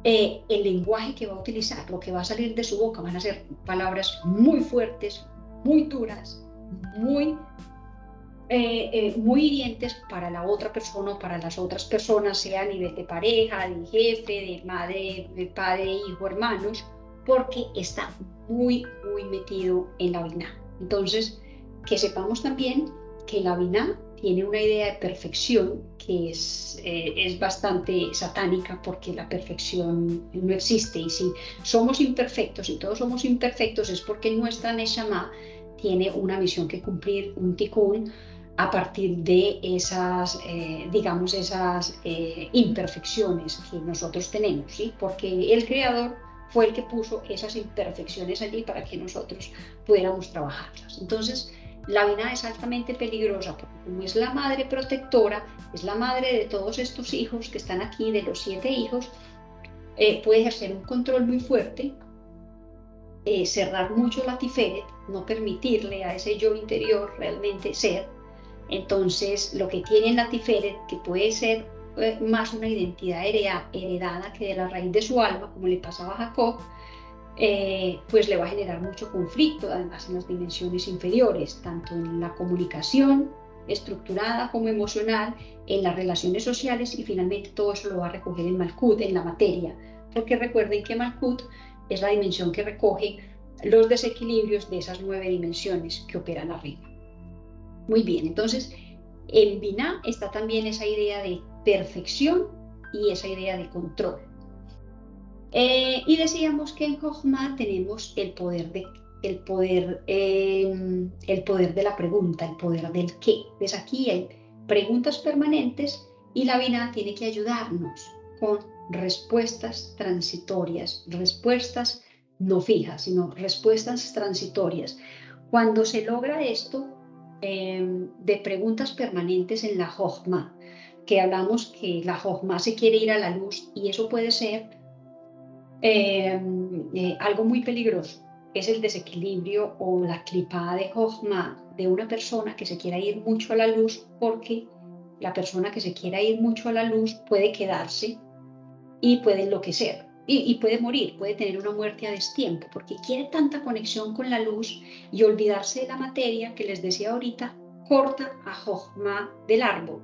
El lenguaje que va a utilizar, lo que va a salir de su boca, van a ser palabras muy fuertes, muy duras, muy hirientes para la otra persona o para las otras personas, sea a nivel de pareja, de jefe, de madre, de padre, hijo, hermanos, porque está muy metido en la Binah. Entonces, que sepamos también que la Binah tiene una idea de perfección que es bastante satánica, porque la perfección no existe, y si somos imperfectos y todos somos imperfectos es porque nuestra Neshama tiene una misión que cumplir, un tikkun, a partir de esas, digamos, esas imperfecciones que nosotros tenemos, ¿sí? Porque el Creador fue el que puso esas imperfecciones allí para que nosotros pudiéramos trabajarlas. Entonces, la Binah es altamente peligrosa porque como es la madre protectora, es la madre de todos estos hijos que están aquí, de los 7 hijos, puede ejercer un control muy fuerte, cerrar mucho la Tiferet, no permitirle a ese yo interior realmente ser. Entonces, lo que tiene la Tiferet, que puede ser más una identidad heredada que de la raíz de su alma, como le pasaba a Jacob, pues le va a generar mucho conflicto, además en las dimensiones inferiores, tanto en la comunicación estructurada como emocional, en las relaciones sociales, y finalmente todo eso lo va a recoger en Malkut, en la materia, porque recuerden que Malkut es la dimensión que recoge los desequilibrios de esas 9 dimensiones que operan arriba. Muy bien, entonces en Binah está también esa idea de perfección y esa idea de control. Y decíamos que en Jochma tenemos el poder de la pregunta, el poder del qué. Pues aquí hay preguntas permanentes y la Binah tiene que ayudarnos con respuestas transitorias, respuestas no fijas, sino respuestas transitorias. Cuando se logra esto, de preguntas permanentes en la Jochma, que hablamos que la Jochma se quiere ir a la luz, y eso puede ser algo muy peligroso, es el desequilibrio o la clipada de Jochma de una persona que se quiera ir mucho a la luz, porque la persona que se quiera ir mucho a la luz puede quedarse y puede enloquecer y puede morir, puede tener una muerte a destiempo, porque quiere tanta conexión con la luz y olvidarse de la materia que les decía ahorita, corta a Jochma del árbol.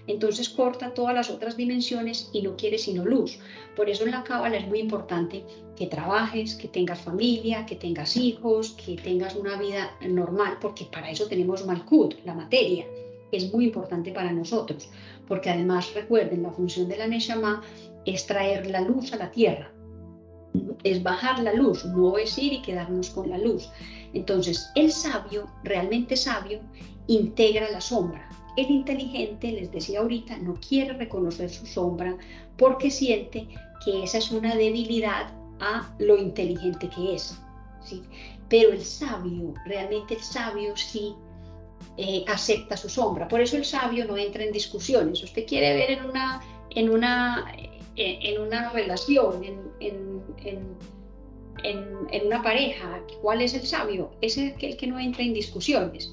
Entonces corta todas las otras dimensiones y no quiere sino luz. Por eso en la Cábala es muy importante que trabajes, que tengas familia, que tengas hijos, que tengas una vida normal, porque para eso tenemos Malkut, la materia. Es muy importante para nosotros, porque además recuerden, la función de la Neshama es traer la luz a la tierra, es bajar la luz, no es ir y quedarnos con la luz. Entonces, el sabio, realmente sabio, integra la sombra. El inteligente, les decía ahorita, no quiere reconocer su sombra porque siente que esa es una debilidad a lo inteligente que es, ¿sí? Pero el sabio, realmente el sabio sí acepta su sombra. Por eso el sabio no entra en discusiones. Usted quiere ver en una relación, en una pareja, ¿cuál es el sabio? Es aquel que no entra en discusiones.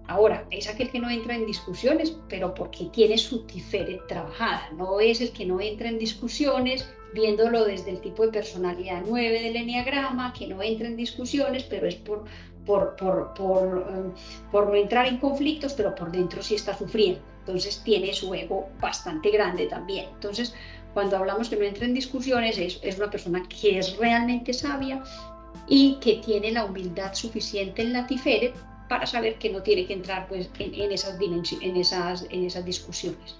Ahora, es aquel que no entra en discusiones, pero porque tiene su tiferet trabajada. No es el que no entra en discusiones, viéndolo desde el tipo de personalidad 9 del enneagrama, que no entra en discusiones, pero es por no entrar en conflictos, pero por dentro sí está sufriendo. Entonces tiene su ego bastante grande también. Entonces, cuando hablamos que no entra en discusiones, es una persona que es realmente sabia y que tiene la humildad suficiente en la tiferet para saber que no tiene que entrar pues, en esas discusiones.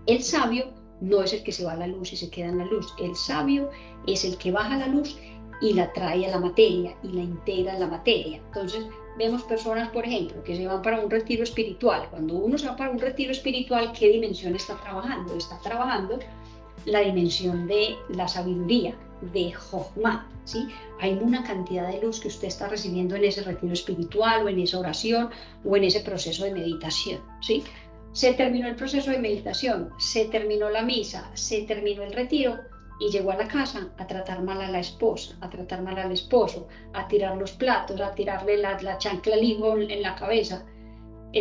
El sabio no es el que se va a la luz y se queda en la luz. El sabio es el que baja la luz y la trae a la materia y la integra en la materia. Entonces, vemos personas, por ejemplo, que se van para un retiro espiritual. Cuando uno se va para un retiro espiritual, ¿qué dimensión está trabajando? Está trabajando la dimensión de la sabiduría, de Jochma, ¿sí? Hay una cantidad de luz que usted está recibiendo en ese retiro espiritual o en esa oración o en ese proceso de meditación, ¿sí? Se terminó el proceso de meditación, se terminó la misa, se terminó el retiro y llegó a la casa a tratar mal a la esposa, a tratar mal al esposo, a tirar los platos, a tirarle la chancla al hijo en la cabeza.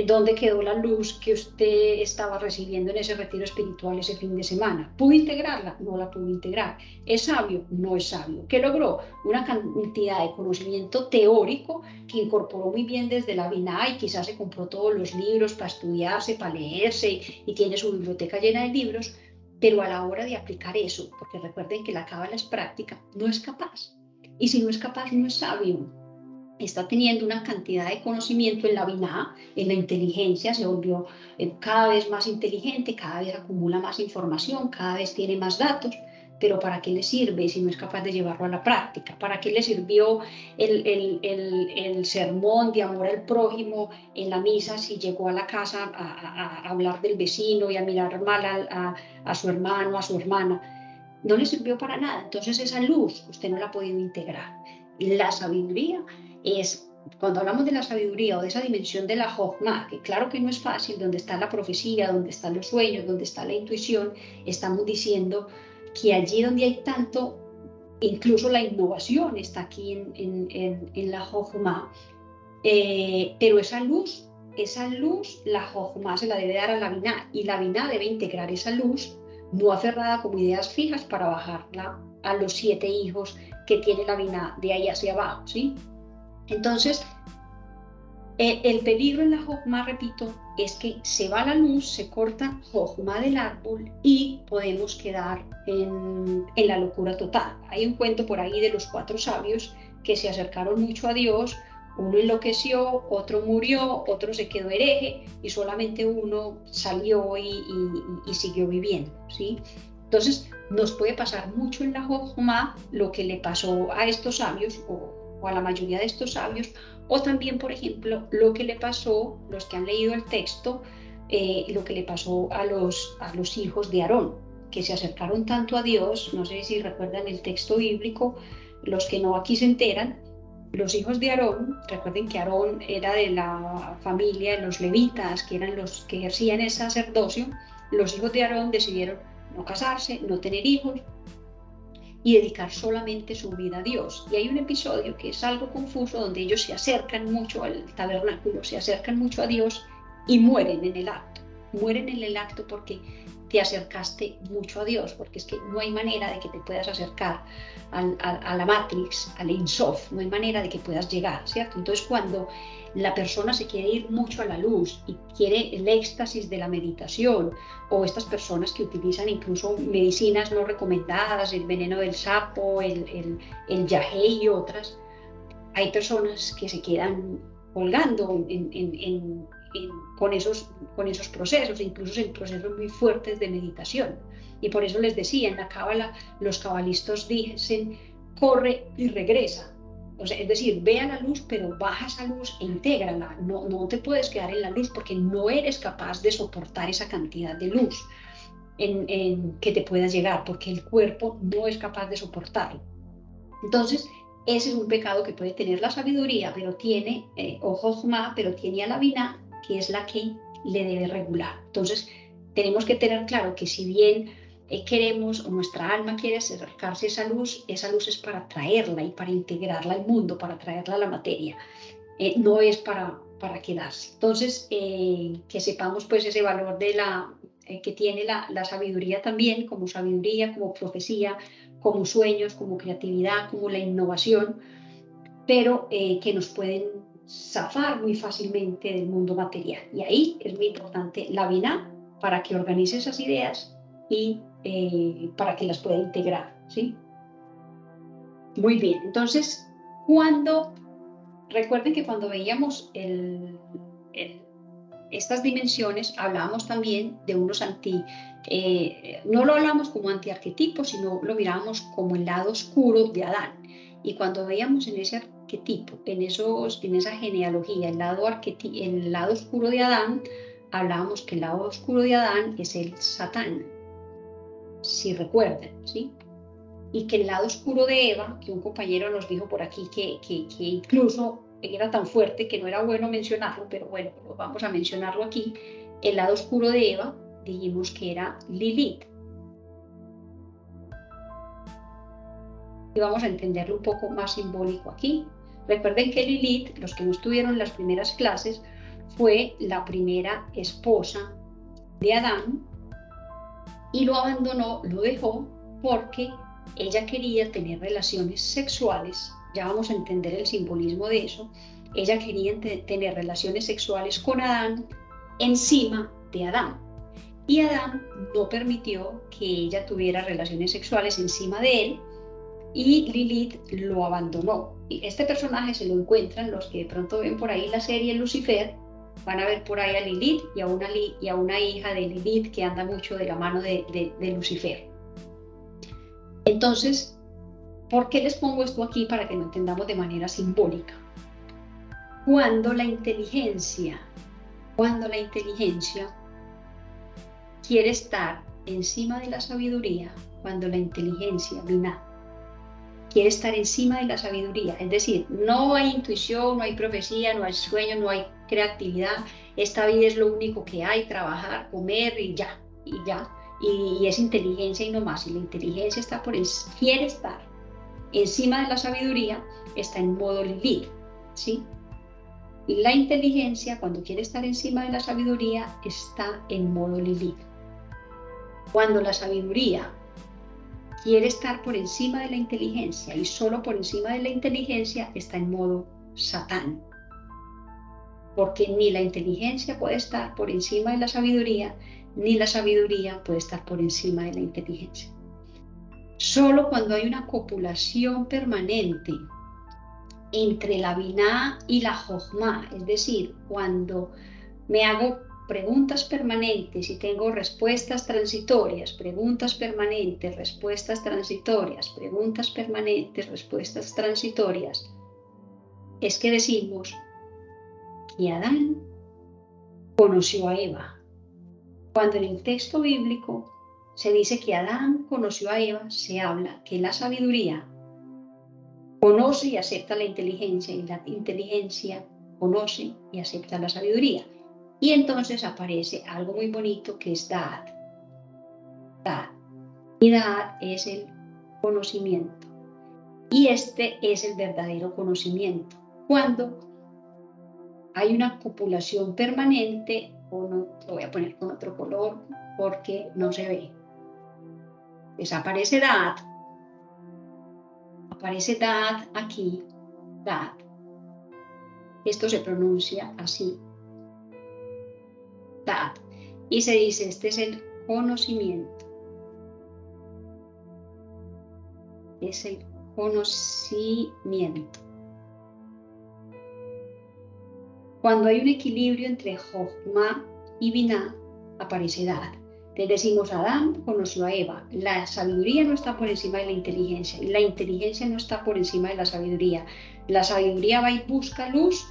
¿Dónde quedó la luz que usted estaba recibiendo en ese retiro espiritual ese fin de semana? ¿Pudo integrarla? No la pudo integrar. ¿Es sabio? No es sabio. ¿Qué logró? Una cantidad de conocimiento teórico que incorporó muy bien desde la Binah y quizás se compró todos los libros para estudiarse, para leerse y tiene su biblioteca llena de libros, pero a la hora de aplicar eso, porque recuerden que la cábala es práctica, no es capaz. Y si no es capaz, no es sabio. Está teniendo una cantidad de conocimiento en la Binah, en la inteligencia, se volvió cada vez más inteligente, cada vez acumula más información, cada vez tiene más datos, pero ¿para qué le sirve si no es capaz de llevarlo a la práctica? ¿Para qué le sirvió el sermón de amor al prójimo en la misa si llegó a la casa a hablar del vecino y a mirar mal a su hermano, a su hermana? No le sirvió para nada. Entonces esa luz usted no la ha podido integrar. La sabiduría es, cuando hablamos de la sabiduría o de esa dimensión de la Jochma, que claro que no es fácil, donde está la profecía, donde están los sueños, donde está la intuición, estamos diciendo que allí donde hay tanto, incluso la innovación está aquí en la Jochma, pero esa luz, la Jochma se la debe dar a la Binah, y la Binah debe integrar esa luz, no aferrada como ideas fijas, para bajarla a los 7 hijos que tiene la Binah de ahí hacia abajo, ¿sí? Entonces, el peligro en la Jochma, repito, es que se va la luz, se corta Jochma del árbol y podemos quedar en la locura total. Hay un cuento por ahí de los 4 sabios que se acercaron mucho a Dios. Uno enloqueció, otro murió, otro se quedó hereje y solamente uno salió y siguió viviendo, ¿sí? Entonces, nos puede pasar mucho en la Jochma lo que le pasó a estos sabios o a la mayoría de estos sabios, o también, por ejemplo, lo que le pasó, los que han leído el texto, lo que le pasó a los hijos de Aarón, que se acercaron tanto a Dios. No sé si recuerdan el texto bíblico, los que no aquí se enteran. Los hijos de Aarón, recuerden que Aarón era de la familia de los levitas, que eran los que ejercían el sacerdocio. Los hijos de Aarón decidieron no casarse, no tener hijos y dedicar solamente su vida a Dios. Y hay un episodio que es algo confuso, donde ellos se acercan mucho al tabernáculo, se acercan mucho a Dios y mueren en el acto. mueren en el acto porque te acercaste mucho a Dios, porque es que no hay manera de que te puedas acercar a la Matrix, al Ein Sof, no hay manera de que puedas llegar, ¿cierto? Entonces cuando la persona se quiere ir mucho a la luz y quiere el éxtasis de la meditación, o estas personas que utilizan incluso medicinas no recomendadas, el veneno del sapo, el yagé y otras, hay personas que se quedan colgando con esos procesos, incluso en procesos muy fuertes de meditación. Y por eso les decía, en la cábala, los cabalistas dicen, corre y regresa. O sea, es decir, ve a la luz, pero baja esa luz e intégrala. No, no te puedes quedar en la luz porque no eres capaz de soportar esa cantidad de luz que te pueda llegar, porque el cuerpo no es capaz de soportarlo. Entonces, ese es un pecado que puede tener la sabiduría, pero tiene, o Jochma, pero tiene a la Binah, que es la que le debe regular. Entonces, tenemos que tener claro que si bien queremos, o nuestra alma quiere acercarse a esa luz es para traerla y para integrarla al mundo, para traerla a la materia, no es para quedarse. Entonces, que sepamos pues ese valor de que tiene la sabiduría también, como sabiduría, como profecía, como sueños, como creatividad, como la innovación, pero que nos pueden zafar muy fácilmente del mundo material. Y ahí es muy importante la Binah para que organice esas ideas y para que las pueda integrar, ¿sí? Muy bien, entonces, recuerden que cuando veíamos estas dimensiones, hablábamos también de unos no lo hablamos como antiarquetipos, sino lo mirábamos como el lado oscuro de Adán. Y cuando veíamos en ese arquetipo, en esa genealogía, el lado oscuro de Adán, hablábamos que el lado oscuro de Adán es el Satán, si recuerdan, ¿sí? Y que el lado oscuro de Eva, que un compañero nos dijo por aquí que incluso era tan fuerte que no era bueno mencionarlo, pero bueno, vamos a mencionarlo aquí, el lado oscuro de Eva, dijimos que era Lilith. Y vamos a entenderlo un poco más simbólico aquí. Recuerden que Lilith, los que no estuvieron en las primeras clases, fue la primera esposa de Adán y lo abandonó, lo dejó porque ella quería tener relaciones sexuales, ya vamos a entender el simbolismo de eso, ella quería tener relaciones sexuales con Adán encima de Adán. Y Adán no permitió que ella tuviera relaciones sexuales encima de él y Lilith lo abandonó. Y este personaje se lo encuentran los que de pronto ven por ahí la serie Lucifer, van a ver por ahí a Lilith y a una hija de Lilith que anda mucho de la mano de Lucifer. Entonces, ¿por qué les pongo esto aquí? Para que lo entendamos de manera simbólica. Cuando la inteligencia quiere estar encima de la sabiduría, cuando la inteligencia Binah quiere estar encima de la sabiduría, es decir, no hay intuición, no hay profecía, no hay sueño, no hay creatividad, esta vida es lo único que hay, trabajar, comer y ya, y es inteligencia y no más, y la inteligencia quiere estar encima de la sabiduría, está en modo Lilith, ¿sí? La inteligencia, cuando quiere estar encima de la sabiduría, está en modo Lilith. Cuando la sabiduría quiere estar por encima de la inteligencia y solo por encima de la inteligencia, está en modo Satán. Porque ni la inteligencia puede estar por encima de la sabiduría, ni la sabiduría puede estar por encima de la inteligencia. Solo cuando hay una copulación permanente entre la Binah y la Jochma, es decir, cuando me hago preguntas permanentes y tengo respuestas transitorias, preguntas permanentes, respuestas transitorias, preguntas permanentes, respuestas transitorias, es que decimos que Adán conoció a Eva. Cuando en el texto bíblico se dice que Adán conoció a Eva, se habla que la sabiduría conoce y acepta la inteligencia y la inteligencia conoce y acepta la sabiduría. Y entonces aparece algo muy bonito que es Da'at. Y Da'at es el conocimiento. Y este es el verdadero conocimiento. Cuando hay una copulación permanente o no, lo voy a poner con otro color porque no se ve. Desaparece Dad. Aparece Dad aquí. Dad. Esto se pronuncia así. Dad. Y se dice, este es el conocimiento. Es el conocimiento. Cuando hay un equilibrio entre Jochma y Binah, aparece Dad. Te decimos, Adán conoció a Eva. La sabiduría no está por encima de la inteligencia. Y la inteligencia no está por encima de la sabiduría. La sabiduría va y busca luz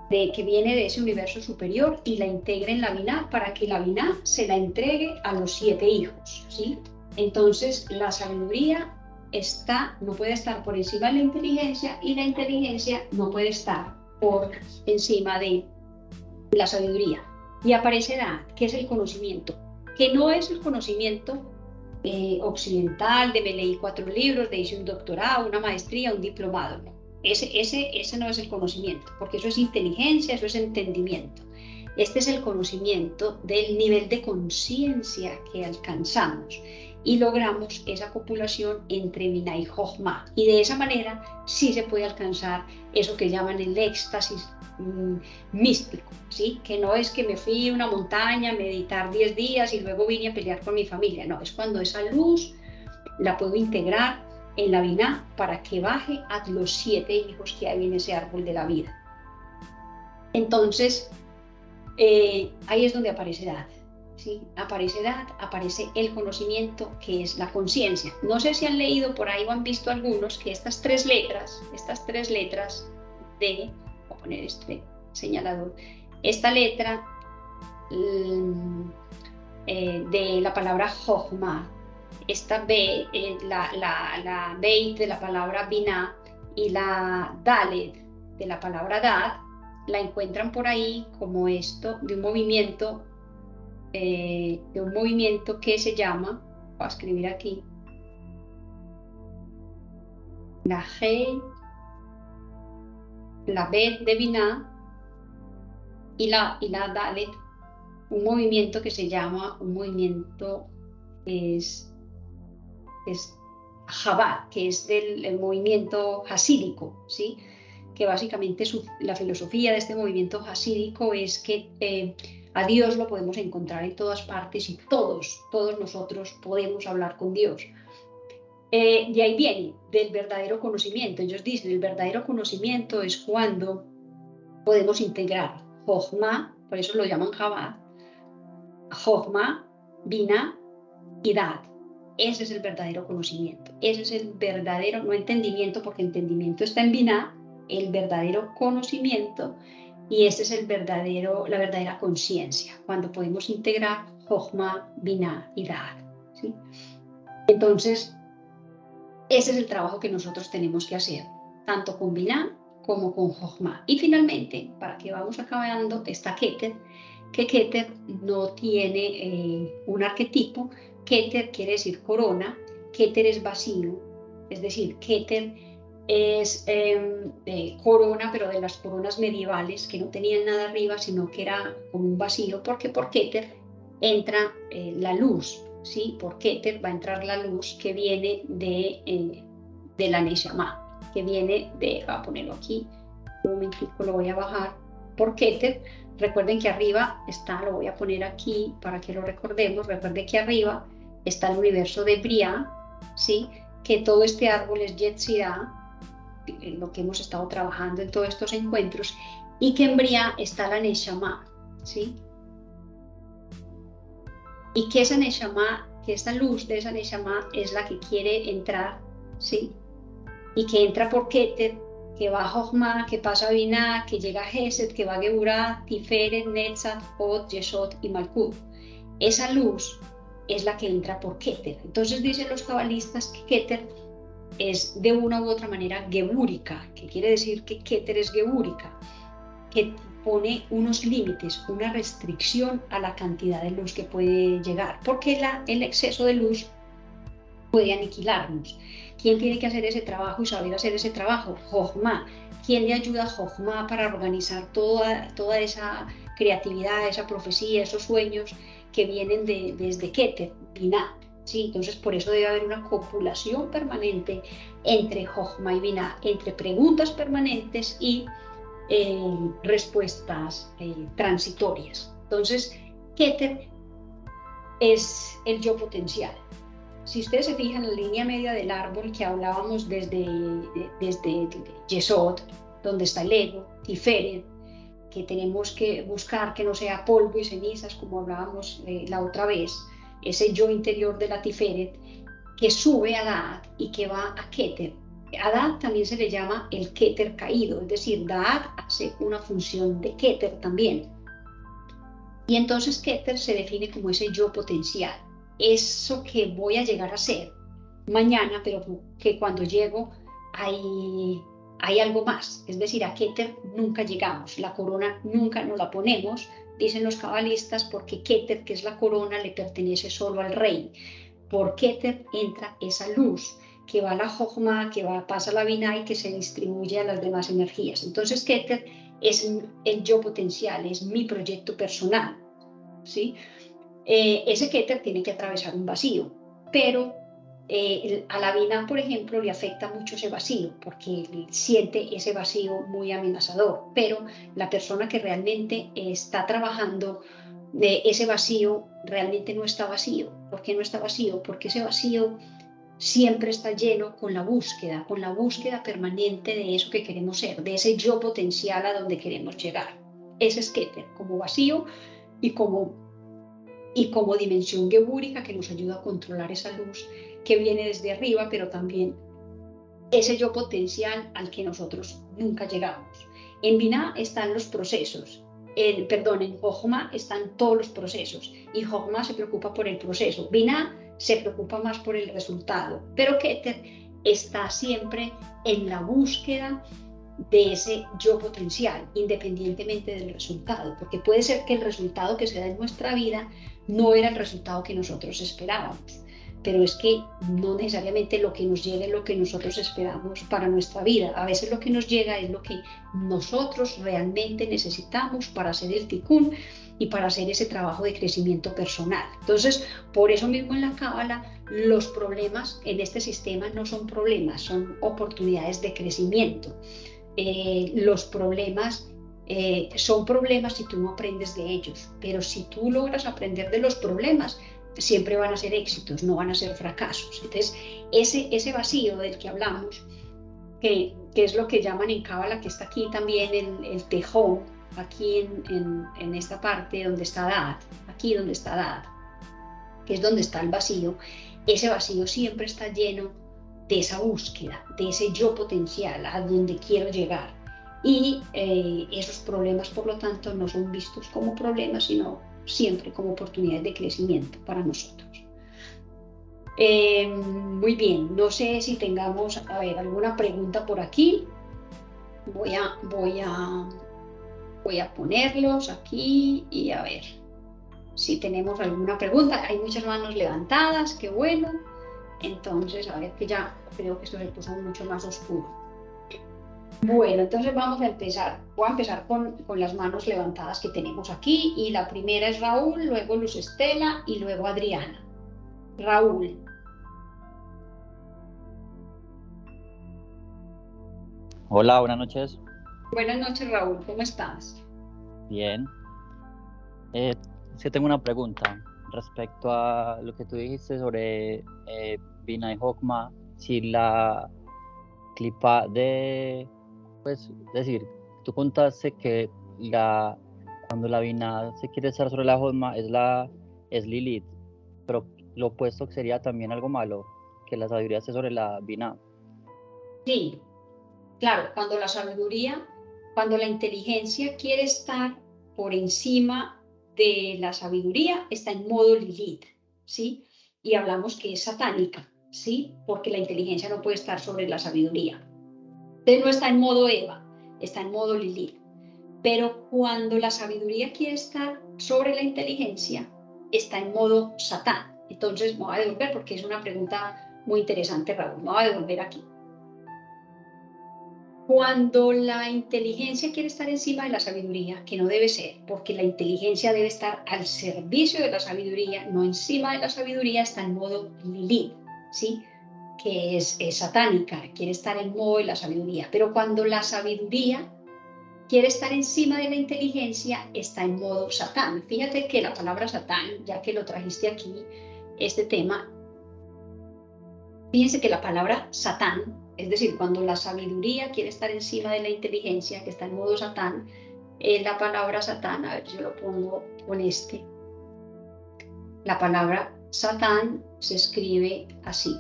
que viene de ese universo superior y la integra en la Binah para que la Binah se la entregue a los 7 hijos, ¿sí? Entonces, la sabiduría no puede estar por encima de la inteligencia y la inteligencia no puede estar por encima de la sabiduría. Y aparece Dad, que es el conocimiento, que no es el conocimiento occidental, de me leí 4 libros, de hice un doctorado, una maestría, un diplomado, no. Ese no es el conocimiento, porque eso es inteligencia, eso es entendimiento. Este es el conocimiento del nivel de conciencia que alcanzamos y logramos esa copulación entre Binah y Jochma. Y de esa manera sí se puede alcanzar eso que llaman el éxtasis místico, ¿sí? Que no es que me fui a una montaña a meditar 10 días y luego vine a pelear con mi familia. No, es cuando esa luz la puedo integrar en la Binah para que baje a los 7 hijos que hay en ese árbol de la vida. Entonces, ahí es donde aparece Dad, ¿sí? Aparece Dad, aparece el conocimiento, que es la conciencia. No sé si han leído por ahí o han visto algunos que estas tres letras de, voy a poner este señalador, esta letra de la palabra Jochma, esta B, la Beit de la palabra Binah y la Dalet de la palabra Dad, la encuentran por ahí como esto de un movimiento que se llama, voy a escribir aquí, la G, la Bet de Binah y la Dalet, un movimiento que se llama, es Chabad, que es del movimiento hasídico, ¿sí? Que básicamente la filosofía de este movimiento hasídico es que a Dios lo podemos encontrar en todas partes y todos nosotros podemos hablar con Dios. De ahí viene, del verdadero conocimiento. Ellos dicen, el verdadero conocimiento es cuando podemos integrar Jochma, por eso lo llaman Chabad, Jochma, Binah y Dad. Ese es el verdadero conocimiento. Ese es el verdadero, no entendimiento, porque entendimiento está en Binah, el verdadero conocimiento, y ese es la verdadera conciencia, cuando podemos integrar Jochma, Binah y Dad, ¿sí? Entonces, ese es el trabajo que nosotros tenemos que hacer, tanto con Binah como con Jochma. Y finalmente, para que vamos acabando, está Keter, que Keter no tiene un arquetipo. Keter quiere decir corona, Keter es vacío, es decir, Keter es corona, pero de las coronas medievales que no tenían nada arriba, sino que era como un vacío, porque por Keter entra la luz, ¿sí? Por Keter va a entrar la luz que viene de la Neshama, que viene voy a ponerlo aquí, un momentico, lo voy a bajar, por Keter. Recuerden que arriba está, lo voy a poner aquí para que lo recordemos, recuerden que arriba está el universo de Briah, ¿sí? Que todo este árbol es Yetzirah, lo que hemos estado trabajando en todos estos encuentros, y que en Briah está la Neshama, ¿sí? Y que esa Neshama, que esta luz de esa Neshama es la que quiere entrar, ¿sí? Y que entra por Keter, que va a Jochma, que pasa a Binah, que llega a Gesed, que va a Geburah, Tiferet, Netzat, Hod, Yesod y Malkut. Esa luz es la que entra por Keter. Entonces dicen los cabalistas que Keter es de una u otra manera gebúrica, que quiere decir que Keter es gebúrica, que pone unos límites, una restricción a la cantidad de luz que puede llegar, porque el exceso de luz puede aniquilarnos. ¿Quién tiene que hacer ese trabajo y saber hacer ese trabajo? Jochma. ¿Quién le ayuda a Jochma para organizar toda esa creatividad, esa profecía, esos sueños que vienen desde Keter, Binah. ¿Sí? Entonces, por eso debe haber una copulación permanente entre Jochma y Binah, entre preguntas permanentes y respuestas transitorias. Entonces, Keter es el yo potencial. Si ustedes se fijan en la línea media del árbol que hablábamos desde Yesod, donde está el ego, Tiferet, que tenemos que buscar que no sea polvo y cenizas, como hablábamos la otra vez, ese yo interior de la Tiferet, que sube a Da'at y que va a Keter. A Da'at también se le llama el Keter caído, es decir, Da'at hace una función de Keter también. Y entonces Keter se define como ese yo potencial, eso que voy a llegar a ser mañana, pero que cuando llego hay algo más. Es decir, a Keter nunca llegamos, la corona nunca nos la ponemos, dicen los cabalistas, porque Keter, que es la corona, le pertenece solo al rey. Por Keter entra esa luz que va a la Jochma, que pasa a la Binah y que se distribuye a las demás energías. Entonces Keter es el yo potencial, es mi proyecto personal, ¿sí? Ese Keter tiene que atravesar un vacío, pero a la Binah, por ejemplo, le afecta mucho ese vacío, porque siente ese vacío muy amenazador, pero la persona que realmente está trabajando ese vacío realmente no está vacío. ¿Por qué no está vacío? Porque ese vacío siempre está lleno con la búsqueda permanente de eso que queremos ser, de ese yo potencial a donde queremos llegar. Ese es Keter, como vacío y como dimensión gebúrica que nos ayuda a controlar esa luz que viene desde arriba, pero también ese yo potencial al que nosotros nunca llegamos. En Binah están los procesos, en Jochma están todos los procesos, y Jochma se preocupa por el proceso, Binah se preocupa más por el resultado, pero Keter está siempre en la búsqueda de ese yo potencial, independientemente del resultado, porque puede ser que el resultado que se da en nuestra vida no era el resultado que nosotros esperábamos, pero es que no necesariamente lo que nos llega es lo que nosotros esperamos para nuestra vida. A veces lo que nos llega es lo que nosotros realmente necesitamos para hacer el tikkun y para hacer ese trabajo de crecimiento personal. Entonces, por eso mismo en la Cábala, los problemas en este sistema no son problemas, son oportunidades de crecimiento. Los problemas son problemas si tú no aprendes de ellos, pero si tú logras aprender de los problemas, siempre van a ser éxitos, no van a ser fracasos. Entonces, ese vacío del que hablamos, que es lo que llaman en Cábala, que está aquí también el tejón, aquí en esta parte donde está Da'at, aquí donde está Da'at, que es donde está el vacío, ese vacío siempre está lleno de esa búsqueda, de ese yo potencial, a donde quiero llegar. Y esos problemas, por lo tanto, no son vistos como problemas, sino siempre como oportunidades de crecimiento para nosotros. Muy bien, no sé si tengamos, a ver, alguna pregunta por aquí. Voy a ponerlos aquí y a ver si tenemos alguna pregunta. Hay muchas manos levantadas, qué bueno. Entonces, a ver, que ya creo que esto se puso mucho más oscuro. Bueno, entonces vamos a empezar. Voy a empezar con las manos levantadas que tenemos aquí. Y la primera es Raúl, luego Luz Estela y luego Adriana. Raúl. Hola, buenas noches. Buenas noches, Raúl. ¿Cómo estás? Bien. Sí tengo una pregunta respecto a lo que tú dijiste sobre Binah y Jochma. Si la clipa pues, decir, tú contaste que cuando la Binah se quiere estar sobre la Jochma es Lilith, pero lo opuesto sería también algo malo, que la sabiduría esté sobre la Binah. Sí, claro, cuando la inteligencia quiere estar por encima de la sabiduría, está en modo Lilith, ¿sí? Y hablamos que es satánica, ¿sí? Porque la inteligencia no puede estar sobre la sabiduría. Entonces no está en modo Eva, está en modo Lilith. Pero cuando la sabiduría quiere estar sobre la inteligencia, está en modo Satán. Entonces me voy a devolver porque es una pregunta muy interesante, Raúl. Me voy a devolver aquí. Cuando la inteligencia quiere estar encima de la sabiduría, que no debe ser, porque la inteligencia debe estar al servicio de la sabiduría, no encima de la sabiduría, está en modo Lilith, ¿sí? Que es satánica, quiere estar en modo de la sabiduría. Pero cuando la sabiduría quiere estar encima de la inteligencia, está en modo Satán. Fíjate que la palabra Satán, ya que lo trajiste aquí, este tema, fíjense que la palabra Satán, es decir, cuando la sabiduría quiere estar encima de la inteligencia, que está en modo Satán, la palabra Satán, a ver, yo lo pongo con este. La palabra Satán se escribe así,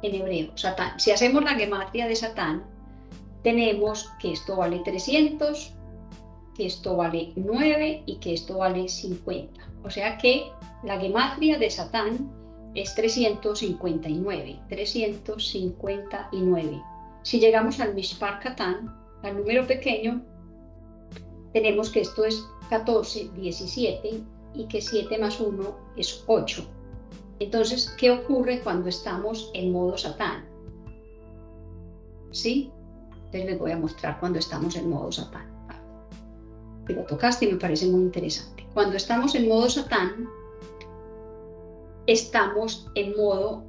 en hebreo, Satán. Si hacemos la gematria de Satán, tenemos que esto vale 300, que esto vale 9 y que esto vale 50. O sea que la gematria de Satán es 359, 359. Si llegamos al Mishpar Katán, al número pequeño, tenemos que esto es 14, 17 y que 7 más 1 es 8. Entonces, ¿qué ocurre cuando estamos en modo Satán? ¿Sí? Entonces les voy a mostrar cuando estamos en modo Satán. Lo tocaste y me parece muy interesante. Cuando estamos en modo Satán, estamos en modo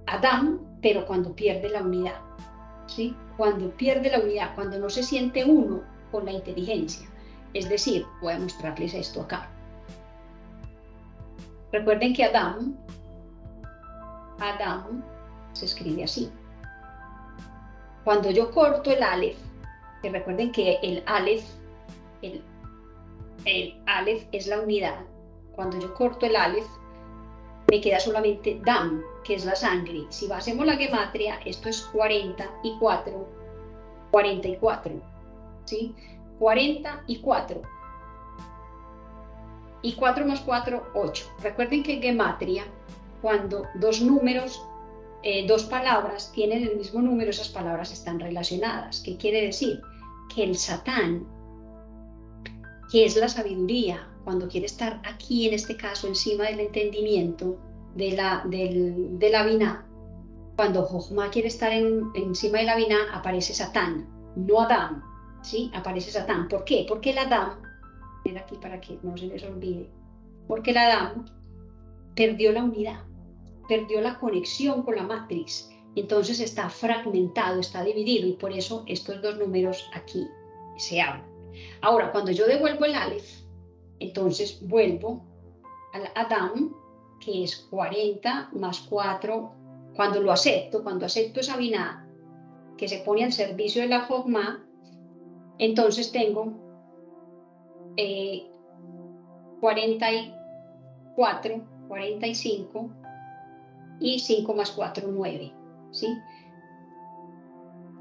Adán, pero cuando pierde la unidad, ¿sí? Cuando pierde la unidad, cuando no se siente uno con la inteligencia. Es decir, voy a mostrarles esto acá. Recuerden que Adán se escribe así. Cuando yo corto el Aleph, que recuerden que el Aleph es la unidad. Cuando yo corto el Aleph, me queda solamente Dam, que es la sangre. Si hacemos la gematria, esto es 44, 44, ¿sí? 44. Y 4 más 4, 8. Recuerden que en gematria, cuando dos números, dos palabras tienen el mismo número, esas palabras están relacionadas. ¿Qué quiere decir? Que el Satán, que es la sabiduría, cuando quiere estar aquí, en este caso, encima del entendimiento de la Biná, cuando Jochma quiere estar encima de la Biná, aparece Satán, no Adán, ¿sí? Aparece Satán. ¿Por qué? Porque el Adán, mira aquí para que no se les olvide, porque el Adán perdió la unidad, perdió la conexión con la matriz, entonces está fragmentado, está dividido, y por eso estos dos números aquí se hablan. Ahora, cuando yo devuelvo el Aleph, entonces vuelvo al Adán, que es 40 más 4, cuando acepto esa Biná, que se pone al servicio de la Jochma, entonces tengo 44, 45, y 5 más 4, 9, ¿sí?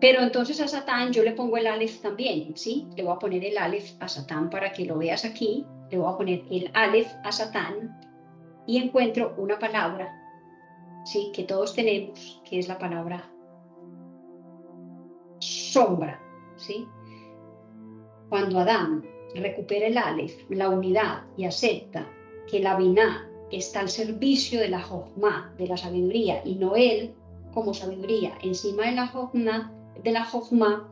Pero entonces a Satán yo le pongo el Aleph también, ¿sí? Le voy a poner el Aleph a Satán para que lo veas aquí. Le voy a poner el Aleph a Satán y encuentro una palabra, ¿sí? Que todos tenemos, que es la palabra sombra, ¿sí? Cuando Adán recupera el Aleph, la unidad, y acepta que la Biná está al servicio de la Jochma, de la sabiduría, y no él como sabiduría encima de la Jochma,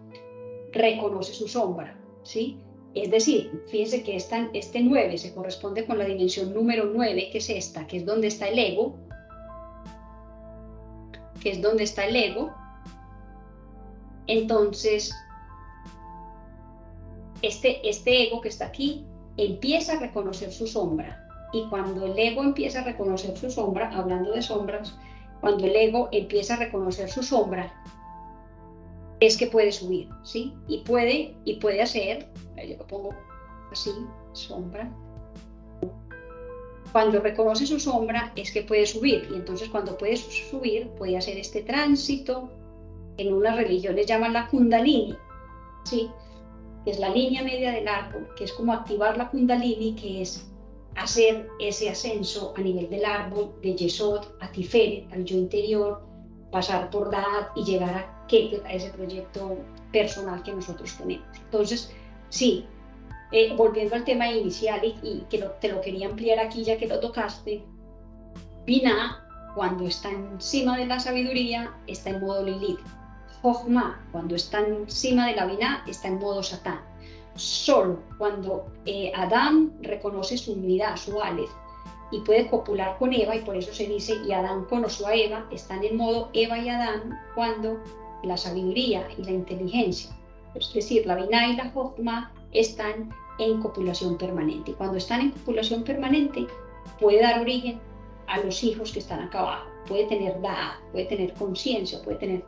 reconoce su sombra, ¿sí? Es decir, fíjense que este 9 se corresponde con la dimensión número 9, que es esta, que es donde está el ego, Entonces, este ego que está aquí empieza a reconocer su sombra, y cuando el ego empieza a reconocer su sombra, hablando de sombras, cuando el ego empieza a reconocer su sombra, es que puede subir, ¿sí? Y puede hacer, yo lo pongo así, sombra. Cuando reconoce su sombra es que puede subir, y entonces cuando puede subir, puede hacer este tránsito, en unas religiones llaman la Kundalini, ¿sí? Que es la línea media del árbol, que es como activar la Kundalini, que es hacer ese ascenso a nivel del árbol, de Yesod a Tiferet, al yo interior, pasar por Da'at y llegar a Keter, a ese proyecto personal que nosotros tenemos. Entonces, sí, volviendo al tema inicial y que te lo quería ampliar aquí ya que lo tocaste, Binah, cuando está encima de la sabiduría, está en modo Lilith. Jochma, cuando está encima de la Binah, está en modo Satán. Solo cuando Adán reconoce su unidad, su Aleph, y puede copular con Eva, y por eso se dice, y Adán conoció a Eva, están en modo Eva y Adán cuando la sabiduría y la inteligencia, es decir, la Binah y la Jochma, están en copulación permanente. Y cuando están en copulación permanente, puede dar origen a los hijos que están acá abajo. Puede tener da'at, puede tener conciencia, puede tener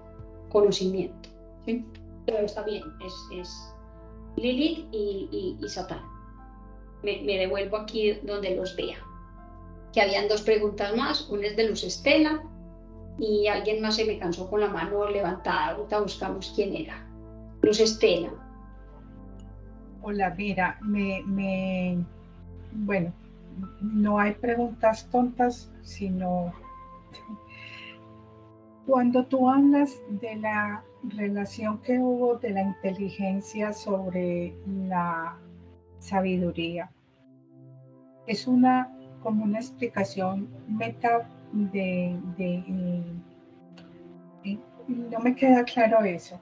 conocimiento. ¿Sí? Pero está bien, es Lilith y Satán. Me devuelvo aquí donde los vea. Que habían dos preguntas más, una es de Luz Estela y alguien más se me cansó con la mano levantada. Ahorita buscamos quién era. Luz Estela. Hola, mira, bueno, no hay preguntas tontas, sino cuando tú hablas de la relación que hubo de la inteligencia sobre la sabiduría, es como una explicación meta no me queda claro eso.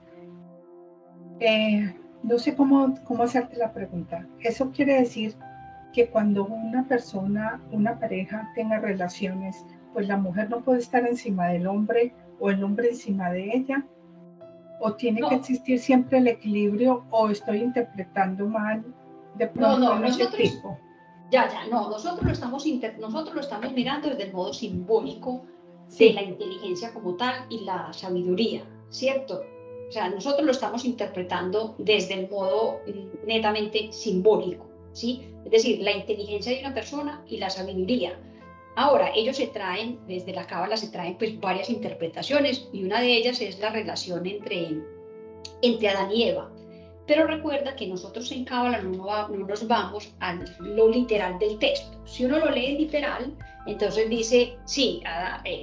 No sé cómo hacerte la pregunta. Eso quiere decir que cuando una pareja tenga relaciones, pues la mujer no puede estar encima del hombre o el hombre encima de ella, o tiene que existir siempre el equilibrio, o estoy interpretando mal de pronto en ese tipo. No, nosotros lo estamos mirando desde el modo simbólico de la inteligencia como tal y la sabiduría, ¿cierto? O sea, nosotros lo estamos interpretando desde el modo netamente simbólico, ¿sí? Es decir, la inteligencia de una persona y la sabiduría. Ahora, ellos desde la Cábala se traen pues varias interpretaciones y una de ellas es la relación entre Adán y Eva. Pero recuerda que nosotros en Cábala no nos vamos a lo literal del texto. Si uno lo lee literal, entonces dice, sí,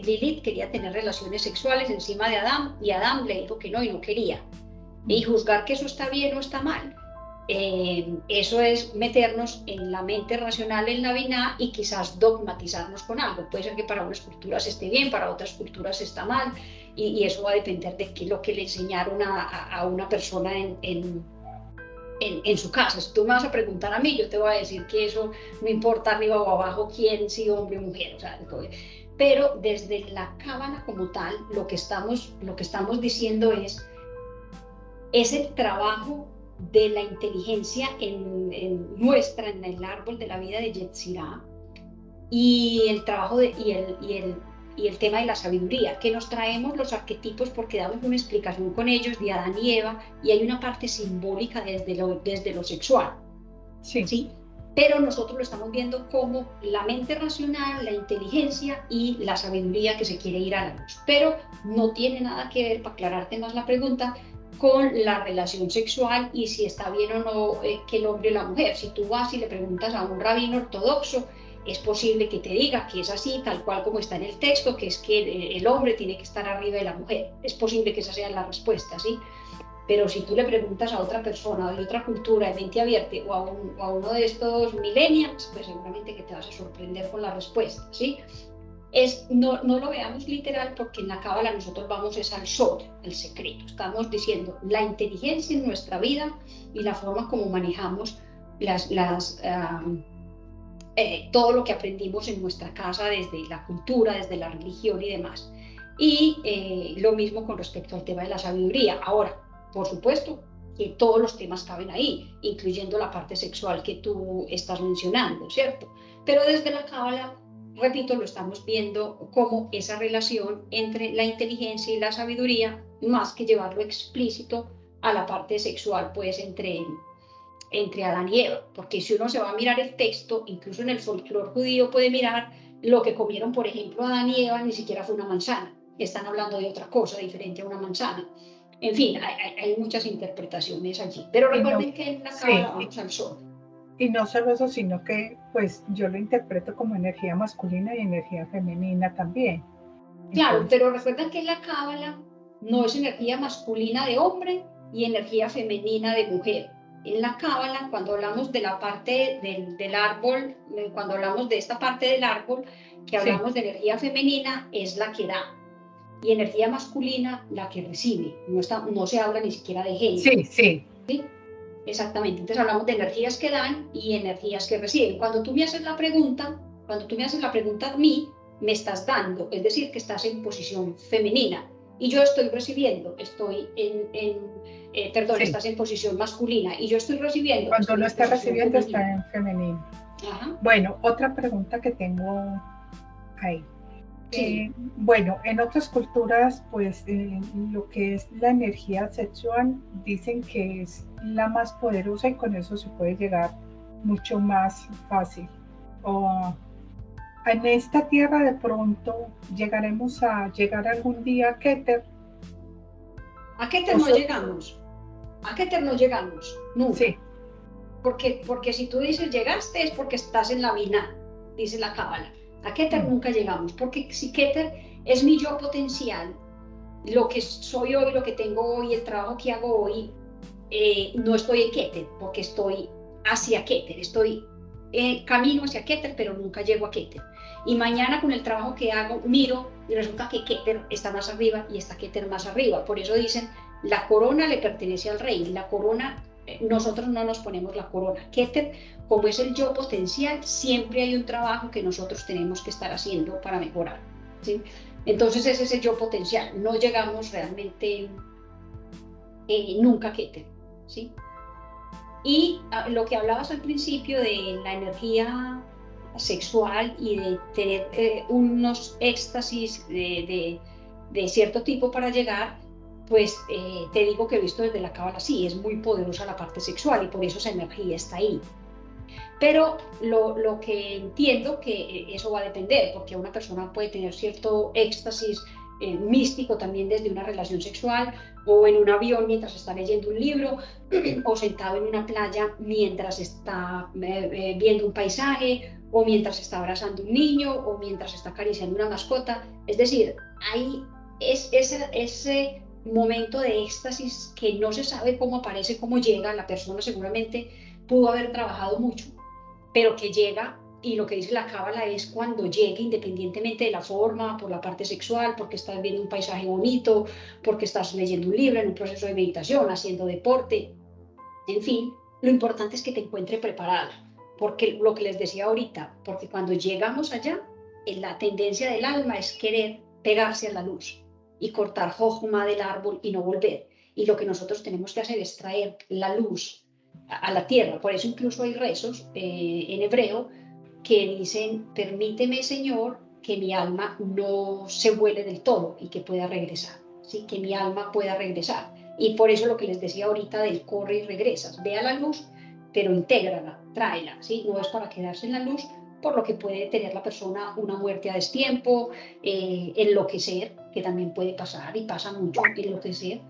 Lilith quería tener relaciones sexuales encima de Adán y Adán le dijo que no y no quería. Y juzgar que eso está bien o está mal, eso es meternos en la mente racional en la Binah y quizás dogmatizarnos con algo. Puede ser que para unas culturas esté bien, para otras culturas está mal, y eso va a depender de qué es lo que le enseñaron a una persona en su casa. Si tú me vas a preguntar a mí, yo te voy a decir que eso no importa arriba o abajo quién, si hombre o mujer, o sea, pero desde la Cábala como tal, lo que estamos diciendo es el trabajo de la inteligencia en el árbol de la vida de Yetzirah, y el trabajo y el tema de la sabiduría, que nos traemos los arquetipos porque damos una explicación con ellos de Adán y Eva, y hay una parte simbólica desde lo sexual. ¿Sí? Pero nosotros lo estamos viendo como la mente racional, la inteligencia y la sabiduría que se quiere ir a la luz. Pero no tiene nada que ver, para aclararte más la pregunta, con la relación sexual y si está bien o no que el hombre o la mujer. Si tú vas y le preguntas a un rabino ortodoxo, es posible que te diga que es así, tal cual como está en el texto, que es que el hombre tiene que estar arriba de la mujer. Es posible que esa sea la respuesta, ¿sí? Pero si tú le preguntas a otra persona de otra cultura, de mente abierta, o a uno de estos millennials, pues seguramente que te vas a sorprender con la respuesta, ¿sí? No lo veamos literal, porque en la Cábala nosotros vamos al sol, al secreto. Estamos diciendo la inteligencia en nuestra vida y la forma como manejamos todo lo que aprendimos en nuestra casa, desde la cultura, desde la religión y demás. Y lo mismo con respecto al tema de la sabiduría. Ahora, por supuesto que todos los temas caben ahí, incluyendo la parte sexual que tú estás mencionando, ¿cierto? Pero desde la Cábala, repito, lo estamos viendo como esa relación entre la inteligencia y la sabiduría, más que llevarlo explícito a la parte sexual, pues entre Adán y Eva, porque si uno se va a mirar el texto, incluso en el folclore judío puede mirar lo que comieron, por ejemplo, Adán y Eva, ni siquiera fue una manzana, están hablando de otra cosa diferente a una manzana. En fin, hay muchas interpretaciones allí, pero recuerden que en la Cábala vamos al sol. Y no solo eso, sino que pues yo lo interpreto como energía masculina y energía femenina también. Claro, pero recuerden que en la Cábala no es energía masculina de hombre y energía femenina de mujer. En la Cábala, cuando hablamos de la parte del árbol, cuando hablamos de esta parte del árbol, que hablamos de energía femenina, es la que da. y energía masculina la que recibe. No se habla ni siquiera de género. Sí, sí. ¿Sí? Exactamente. Entonces hablamos de energías que dan y energías que reciben. Cuando tú me haces la pregunta a mí, me estás dando, es decir, que estás en posición femenina. Y yo estoy recibiendo, estás en posición masculina y yo estoy recibiendo. Cuando lo está recibiendo está en femenino. Ajá. Bueno, otra pregunta que tengo ahí. Sí. Bueno, en otras culturas, pues lo que es la energía sexual dicen que es la más poderosa y con eso se puede llegar mucho más fácil. En esta tierra de pronto llegaremos a llegar algún día a Keter. ¿A Keter no llegamos? ¿A Keter no llegamos? Nunca. Sí. Porque si tú dices llegaste es porque estás en la Binah, dice la Cábala. A Keter nunca llegamos, porque si Keter es mi yo potencial, lo que soy hoy, lo que tengo hoy, el trabajo que hago hoy, no estoy en Keter, porque estoy hacia Keter, estoy camino hacia Keter, pero nunca llego a Keter. Y mañana con el trabajo que hago, miro y resulta que Keter está más arriba y está Keter más arriba. Por eso dicen, la corona le pertenece al rey, la corona, nosotros no nos ponemos la corona. Keter, como es el yo potencial, siempre hay un trabajo que nosotros tenemos que estar haciendo para mejorar, ¿sí? Entonces ese es el yo potencial, no llegamos realmente nunca a Keter, ¿sí? Y lo que hablabas al principio de la energía sexual y de tener unos éxtasis de cierto tipo para llegar, pues te digo que visto desde la Cábala, sí, es muy poderosa la parte sexual y por eso esa energía está ahí. Pero lo que entiendo que eso va a depender, porque una persona puede tener cierto éxtasis místico también desde una relación sexual, o en un avión mientras está leyendo un libro, o sentado en una playa mientras está viendo un paisaje, o mientras está abrazando un niño, o mientras está acariciando una mascota. Es decir, ahí es ese momento de éxtasis que no se sabe cómo aparece, cómo llega. La persona seguramente pudo haber trabajado mucho, pero que llega, y lo que dice la Cábala es cuando llegue, independientemente de la forma, por la parte sexual, porque estás viendo un paisaje bonito, porque estás leyendo un libro, en un proceso de meditación, haciendo deporte, en fin, lo importante es que te encuentres preparada, porque lo que les decía ahorita, porque cuando llegamos allá, la tendencia del alma es querer pegarse a la luz y cortar jojma del árbol y no volver. Y lo que nosotros tenemos que hacer es traer la luz a la tierra. Por eso incluso hay rezos en hebreo que dicen, permíteme, Señor, que mi alma no se vuele del todo y que pueda regresar, ¿sí? Que mi alma pueda regresar. Y por eso lo que les decía ahorita del corre y regresas, ve a la luz, pero intégrala, tráela, ¿sí? No es para quedarse en la luz, por lo que puede tener la persona una muerte a destiempo, enloquecer, que también puede pasar y pasa mucho, enloquecer.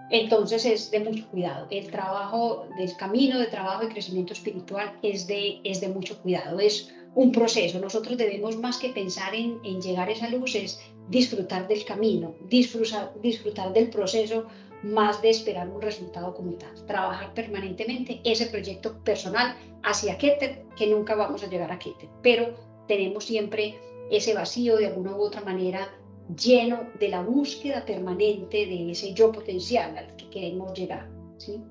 Entonces es de mucho cuidado. El trabajo del camino de trabajo y crecimiento espiritual es de mucho cuidado, es un proceso. Nosotros debemos, más que pensar en llegar a esa luz, es disfrutar del camino, disfrutar del proceso, más de esperar un resultado como tal. Trabajar permanentemente ese proyecto personal hacia Keter, que nunca vamos a llegar a Keter, pero tenemos siempre ese vacío de alguna u otra manera, lleno de la búsqueda permanente de ese yo potencial al que queremos llegar, ¿sí?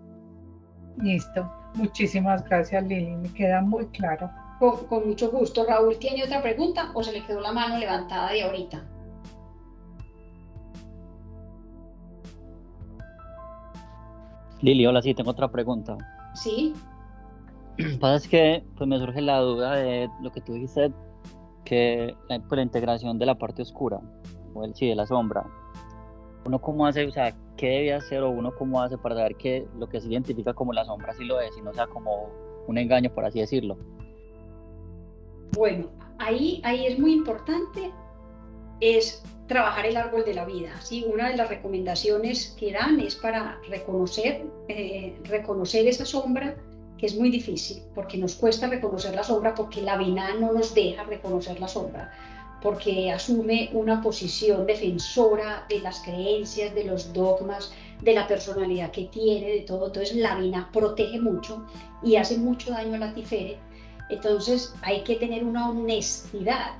Listo. Muchísimas gracias, Lili. Me queda muy claro. Con mucho gusto. Raúl, ¿tiene otra pregunta o se le quedó la mano levantada de ahorita? Lili, hola, sí, tengo otra pregunta. Sí. Lo que pasa es que pues, me surge la duda de lo que tú dijiste, que por la integración de la parte oscura, o de la sombra. ¿Uno cómo hace, o sea, qué debe hacer, o uno cómo hace para saber que lo que se identifica como la sombra sí lo es, y no sea como un engaño, por así decirlo? Bueno, ahí es muy importante, es trabajar el árbol de la vida, ¿sí? Una de las recomendaciones que dan es para reconocer esa sombra, que es muy difícil, porque nos cuesta reconocer la sombra, porque la Binah no nos deja reconocer la sombra, porque asume una posición defensora de las creencias, de los dogmas, de la personalidad que tiene, de todo. Entonces la Binah protege mucho y hace mucho daño a la Tiferet. Entonces hay que tener una honestidad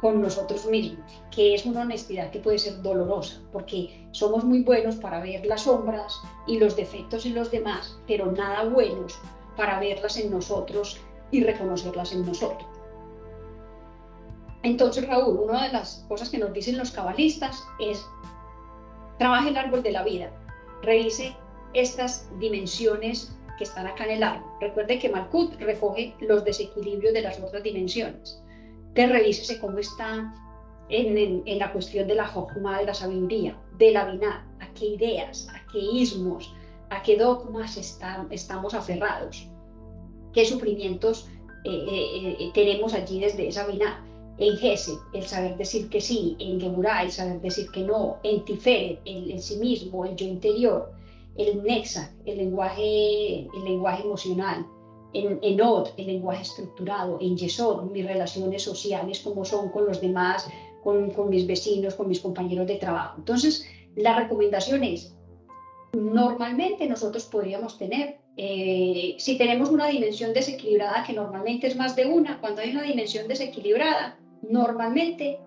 con nosotros mismos, que es una honestidad que puede ser dolorosa, porque somos muy buenos para ver las sombras y los defectos en los demás, pero nada buenos para verlas en nosotros y reconocerlas en nosotros. Entonces, Raúl, una de las cosas que nos dicen los cabalistas es: trabaje el árbol de la vida, revise estas dimensiones que están acá en el árbol. Recuerde que Malkut recoge los desequilibrios de las otras dimensiones. Entonces, revísese cómo está en la cuestión de la Jochma, de la sabiduría, de la Binah, a qué ideas, a qué ismos, a qué dogmas estamos aferrados, qué sufrimientos tenemos allí desde esa Binah. En Gesed, el saber decir que sí; en Geburah, el saber decir que no; en Tiferet, el sí mismo, el yo interior; el Netzach, el lenguaje emocional; en Od, el lenguaje estructurado; en Yesod, mis relaciones sociales, cómo son con los demás, con mis vecinos, con mis compañeros de trabajo. Entonces, la recomendación es: normalmente nosotros podríamos tener, si tenemos una dimensión desequilibrada, que normalmente es más de una, cuando hay una dimensión desequilibrada, normalmente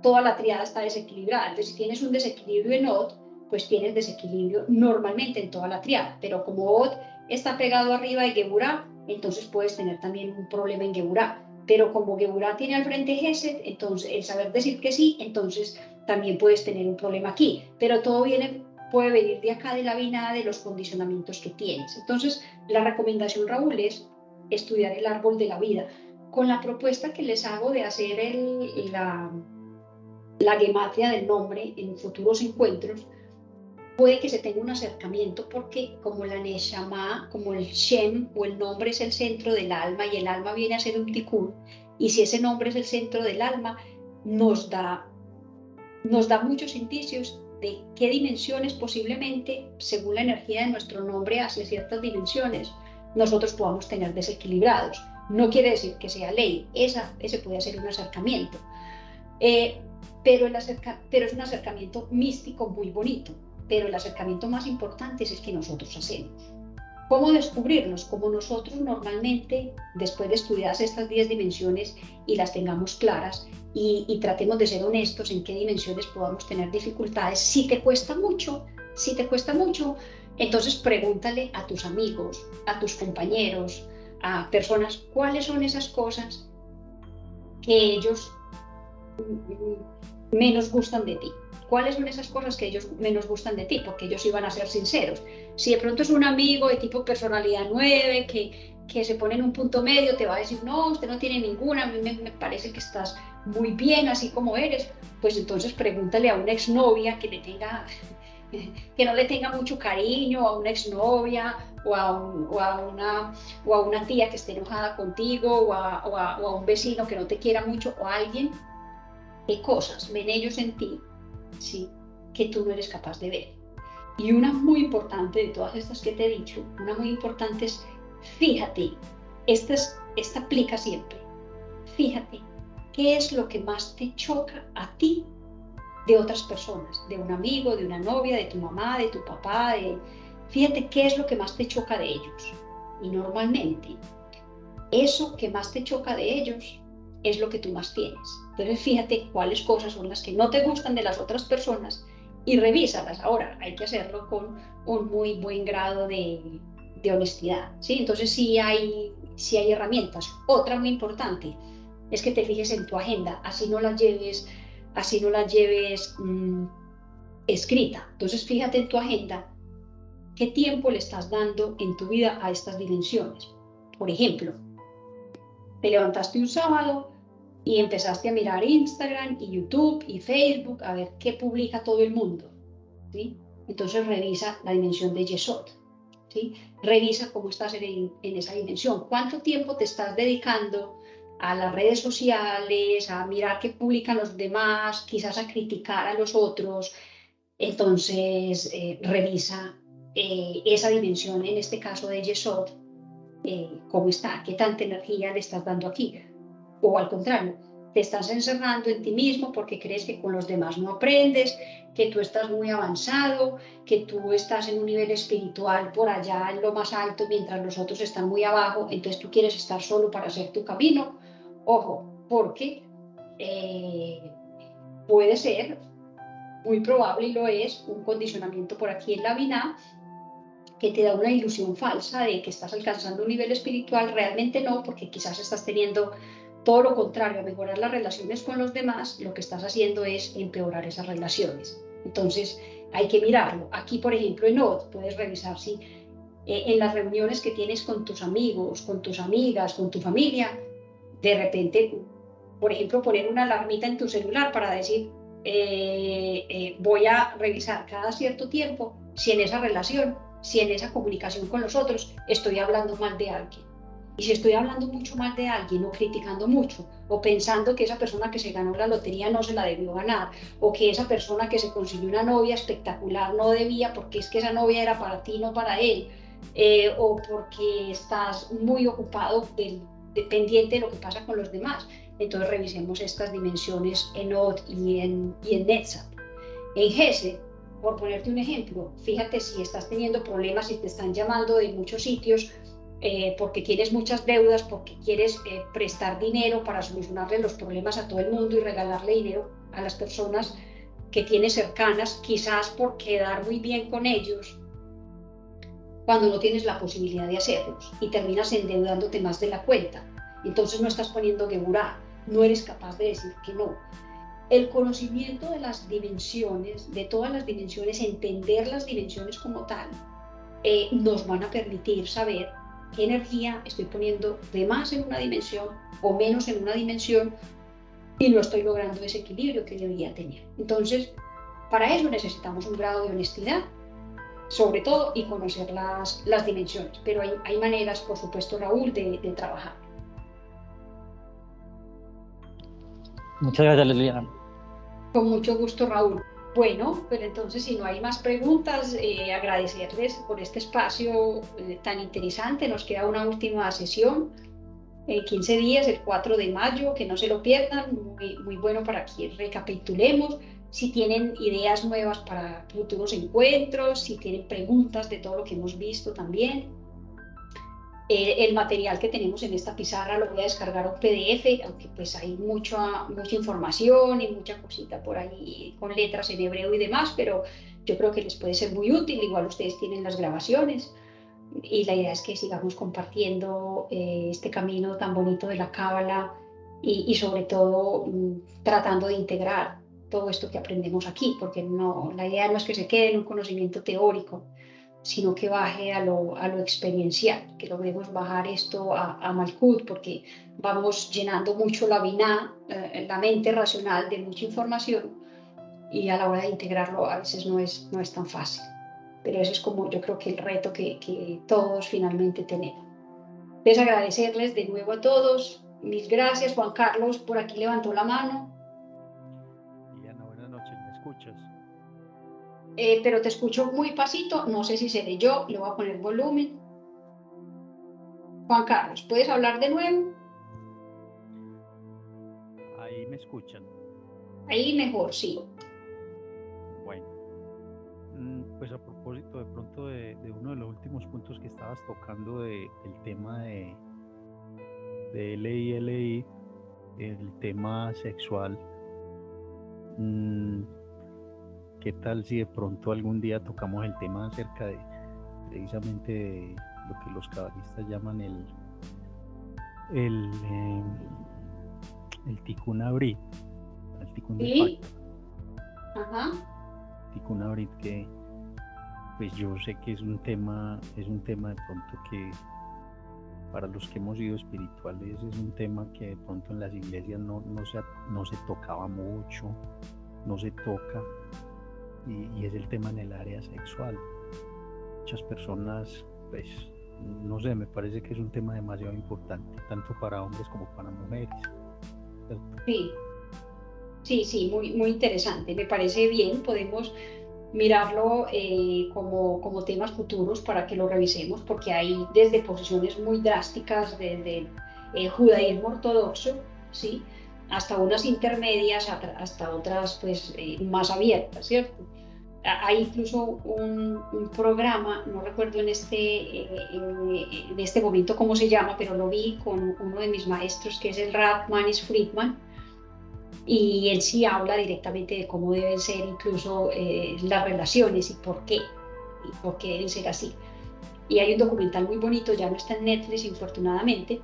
toda la triada está desequilibrada. Entonces, si tienes un desequilibrio en Od, pues tienes desequilibrio normalmente en toda la triada, pero como Od está pegado arriba de Geburah, entonces puedes tener también un problema en Geburah. Pero como Geburah tiene al frente Gesed, entonces el saber decir que sí, entonces también puedes tener un problema aquí. Pero todo puede venir de acá, de la Binah, de los condicionamientos que tienes. Entonces, la recomendación, Raúl, es estudiar el árbol de la vida, con la propuesta que les hago de hacer la gematria del nombre en futuros encuentros. Puede que se tenga un acercamiento, porque como la Neshama, como el Shem o el nombre es el centro del alma, y el alma viene a ser un tikkun, y si ese nombre es el centro del alma, nos da muchos indicios de qué dimensiones posiblemente, según la energía de nuestro nombre hacia ciertas dimensiones, nosotros podamos tener desequilibrados. No quiere decir que sea ley, ese puede ser un acercamiento. Pero es un acercamiento místico muy bonito, pero el acercamiento más importante es el que nosotros hacemos. ¿Cómo descubrirlos? Como nosotros normalmente, después de estudiar estas 10 dimensiones y las tengamos claras, y tratemos de ser honestos en qué dimensiones podamos tener dificultades. Si te cuesta mucho, entonces pregúntale a tus amigos, a tus compañeros, a personas, cuáles son esas cosas que ellos menos gustan de ti. ¿Cuáles son esas cosas que ellos menos gustan de ti? Porque ellos iban a ser sinceros. Si de pronto es un amigo de tipo personalidad 9, que se pone en un punto medio, te va a decir: no, usted no tiene ninguna, a mí me parece que estás muy bien así como eres. Pues entonces pregúntale a una exnovia que no le tenga mucho cariño, a una exnovia, o a una tía que esté enojada contigo, o a un vecino que no te quiera mucho, o a alguien. ¿Qué cosas ven ellos en ti, sí, que tú no eres capaz de ver? Y una muy importante de todas estas que te he dicho, una muy importante es: fíjate, esta aplica siempre, fíjate qué es lo que más te choca a ti de otras personas, de un amigo, de una novia, de tu mamá, de tu papá, fíjate qué es lo que más te choca de ellos. Y normalmente, eso que más te choca de ellos es lo que tú más tienes. Entonces, fíjate cuáles cosas son las que no te gustan de las otras personas y revísalas. Ahora, hay que hacerlo con un muy buen grado de honestidad, ¿sí? Entonces, sí hay herramientas. Otra muy importante es que te fijes en tu agenda, así no la lleves escrita. Entonces, fíjate en tu agenda qué tiempo le estás dando en tu vida a estas dimensiones. Por ejemplo, te levantaste un sábado y empezaste a mirar Instagram y YouTube y Facebook a ver qué publica todo el mundo, ¿sí? Entonces revisa la dimensión de Yesod, ¿sí? Revisa cómo estás en esa dimensión. ¿Cuánto tiempo te estás dedicando a las redes sociales, a mirar qué publican los demás, quizás a criticar a los otros? Entonces revisa esa dimensión, en este caso de Yesod, cómo está, qué tanta energía le estás dando aquí. O al contrario, te estás encerrando en ti mismo porque crees que con los demás no aprendes, que tú estás muy avanzado, que tú estás en un nivel espiritual por allá en lo más alto mientras los otros están muy abajo, entonces tú quieres estar solo para hacer tu camino. Ojo, porque puede ser, muy probable y lo es, un condicionamiento por aquí en la Binah que te da una ilusión falsa de que estás alcanzando un nivel espiritual. Realmente no, porque quizás estás teniendo todo lo contrario, a mejorar las relaciones con los demás. Lo que estás haciendo es empeorar esas relaciones. Entonces hay que mirarlo. Aquí, por ejemplo, en OT puedes revisar si en las reuniones que tienes con tus amigos, con tus amigas, con tu familia, de repente, por ejemplo, poner una alarmita en tu celular para decir, voy a revisar cada cierto tiempo si en esa relación, si en esa comunicación con los otros estoy hablando mal de alguien. Y si estoy hablando mucho mal de alguien o criticando mucho o pensando que esa persona que se ganó la lotería no se la debió ganar o que esa persona que se consiguió una novia espectacular no debía porque es que esa novia era para ti, no para él, o porque estás muy ocupado pendiente de lo que pasa con los demás. Entonces revisemos estas dimensiones en OT y en NetSap. En GESE, por ponerte un ejemplo, fíjate si estás teniendo problemas, si te están llamando de muchos sitios porque tienes muchas deudas, porque quieres prestar dinero para solucionarle los problemas a todo el mundo y regalarle dinero a las personas que tienes cercanas, quizás por quedar muy bien con ellos, cuando no tienes la posibilidad de hacerlos y terminas endeudándote más de la cuenta. Entonces no estás poniendo geburá, no eres capaz de decir que no. El conocimiento de las dimensiones, de todas las dimensiones, entender las dimensiones como tal, nos van a permitir saber qué energía estoy poniendo de más en una dimensión o menos en una dimensión y no estoy logrando ese equilibrio que debería tener. Entonces, para eso necesitamos un grado de honestidad, sobre todo, y conocer las dimensiones. Pero hay maneras, por supuesto, Raúl, de trabajar. Muchas gracias, Liliana. Con mucho gusto, Raúl. Bueno, pues entonces, si no hay más preguntas, agradecerles por este espacio tan interesante. Nos queda una última sesión, 15 días, el 4 de mayo, que no se lo pierdan, muy, muy bueno para que recapitulemos. Si tienen ideas nuevas para futuros encuentros, si tienen preguntas de todo lo que hemos visto también. El material que tenemos en esta pizarra lo voy a descargar a un PDF, aunque pues hay mucha información y mucha cosita por ahí con letras en hebreo y demás, pero yo creo que les puede ser muy útil. Igual ustedes tienen las grabaciones y la idea es que sigamos compartiendo este camino tan bonito de la Cábala y sobre todo tratando de integrar todo esto que aprendemos aquí, porque no, la idea no es que se quede en un conocimiento teórico, sino que baje a lo experiencial, que logremos bajar esto a Malkut, porque vamos llenando mucho la Binah, la mente racional, de mucha información, y a la hora de integrarlo a veces no es tan fácil. Pero ese es como yo creo que el reto que todos finalmente tenemos. Les agradecerles de nuevo a todos. Mil gracias. Juan Carlos por aquí levantó la mano. Diana, buenas noches, ¿me escuchas? Pero te escucho muy pasito, no sé si seré yo, le voy a poner volumen. Juan Carlos, ¿puedes hablar de nuevo? Ahí me escuchan. Ahí mejor, sí. Bueno, pues a propósito de pronto de uno de los últimos puntos que estabas tocando del tema de LI, el tema sexual, ¿qué tal si de pronto algún día tocamos el tema acerca de precisamente de lo que los cabalistas llaman el Tikkun Abrit, el Tikkun de pacto? Ajá. Tikkun Abrit, que pues yo sé que es un tema de pronto que para los que hemos sido espirituales es un tema que de pronto en las iglesias no se tocaba mucho, no se toca, y es el tema en el área sexual. Muchas personas, pues, no sé, me parece que es un tema demasiado importante, tanto para hombres como para mujeres, ¿cierto? Sí, muy, muy interesante. Me parece bien, podemos mirarlo como temas futuros para que lo revisemos, porque hay desde posiciones muy drásticas desde judaísmo ortodoxo, ¿sí?, hasta unas intermedias, hasta otras pues más abiertas, ¿cierto? Hay incluso un programa, no recuerdo en este momento cómo se llama, pero lo vi con uno de mis maestros, que es el Rav Manis Friedman, y él sí habla directamente de cómo deben ser incluso las relaciones y por qué deben ser así. Y hay un documental muy bonito, ya no está en Netflix, infortunadamente,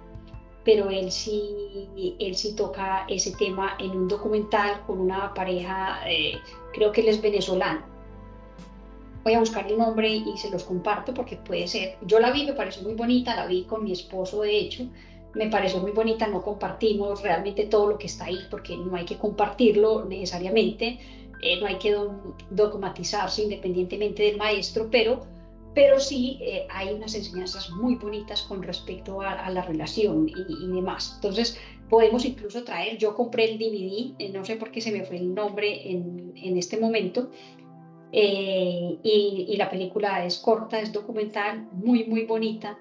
pero él sí toca ese tema en un documental con una pareja, creo que él es venezolano. Voy a buscar el nombre y se los comparto porque puede ser. Yo la vi, me pareció muy bonita, la vi con mi esposo, de hecho, me pareció muy bonita, no compartimos realmente todo lo que está ahí porque no hay que compartirlo necesariamente, no hay que dogmatizarse independientemente del maestro, pero sí hay unas enseñanzas muy bonitas con respecto a la relación y demás. Entonces, podemos incluso traer, yo compré el DVD, no sé por qué se me fue el nombre en este momento, y la película es corta, es documental, muy, muy bonita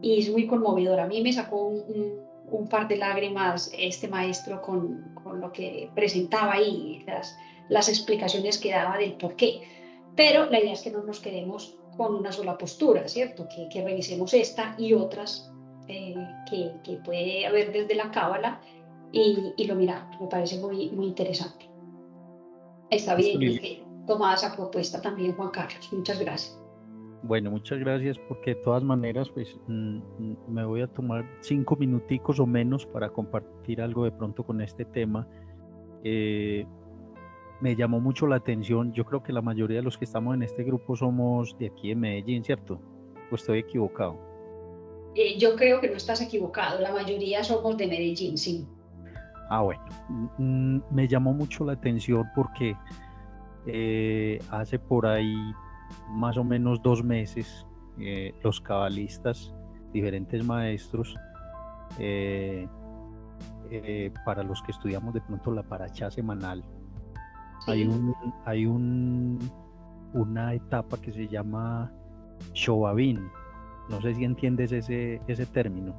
y es muy conmovedora. A mí me sacó un par de lágrimas este maestro con lo que presentaba y las explicaciones que daba del por qué. Pero la idea es que no nos quedemos con una sola postura, ¿cierto? Que revisemos esta y otras que puede haber desde la cábala y lo miramos. Me parece muy, muy interesante. Está Listo, bien Lili. tomada esa propuesta también, Juan Carlos. Muchas gracias. Bueno, muchas gracias porque de todas maneras pues me voy a tomar 5 minuticos o menos para compartir algo de pronto con este tema. Me llamó mucho la atención, yo creo que la mayoría de los que estamos en este grupo somos de aquí de Medellín, ¿cierto? ¿O estoy equivocado? Yo creo que no estás equivocado. La mayoría somos de Medellín, sí. Ah, bueno, me llamó mucho la atención porque hace por ahí más o menos 2 meses los cabalistas, diferentes maestros, para los que estudiamos de pronto la paracha semanal, hay Sí. una etapa que se llama Shovavin. No sé si entiendes ese término.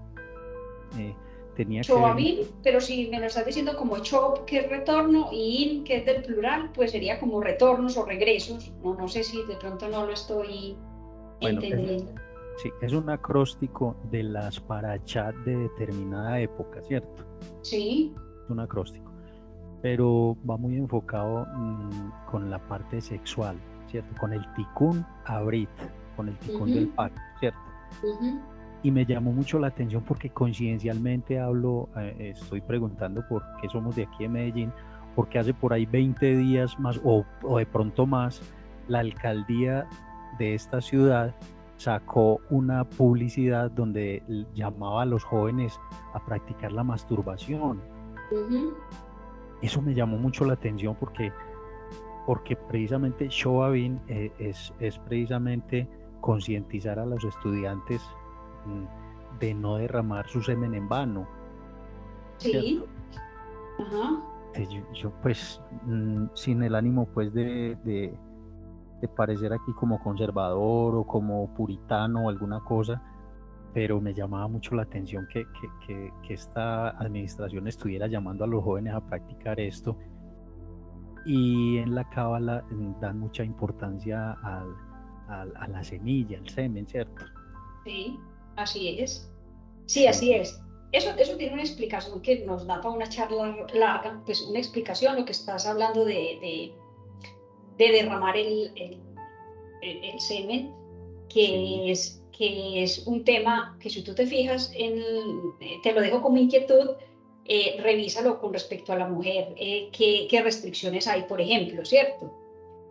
Tenía que ver, Chovavin, pero si me lo estás diciendo como chov, que es retorno, y in, que es del plural, pues sería como retornos o regresos. No, no sé si de pronto no lo estoy bueno, entendiendo. sí, es un acróstico de las parachá de determinada época, ¿cierto? Sí. Es un acróstico, pero va muy enfocado con la parte sexual, ¿cierto? Con el tikkun abrit, con el tikkun del pacto, ¿cierto? Y me llamó mucho la atención porque coincidencialmente estoy preguntando por qué somos de aquí de Medellín, porque hace por ahí 20 días más o de pronto más, la alcaldía de esta ciudad sacó una publicidad donde llamaba a los jóvenes a practicar la masturbación. Eso me llamó mucho la atención porque precisamente Shovavin es precisamente concientizar a los estudiantes de no derramar su semen en vano, Sí. ¿cierto? Ajá. Yo pues sin el ánimo pues de parecer aquí como conservador o como puritano o alguna cosa, pero me llamaba mucho la atención que esta administración estuviera llamando a los jóvenes a practicar esto. Y en la cábala dan mucha importancia a la semilla, al semen, ¿cierto? Sí, así es. Sí, Sí, así es. Eso tiene una explicación que nos da para una charla larga, pues una explicación, lo que estás hablando de derramar el semen, sí. que es un tema que si tú te fijas, te lo dejo como inquietud, revísalo con respecto a la mujer, qué restricciones hay, por ejemplo, ¿cierto?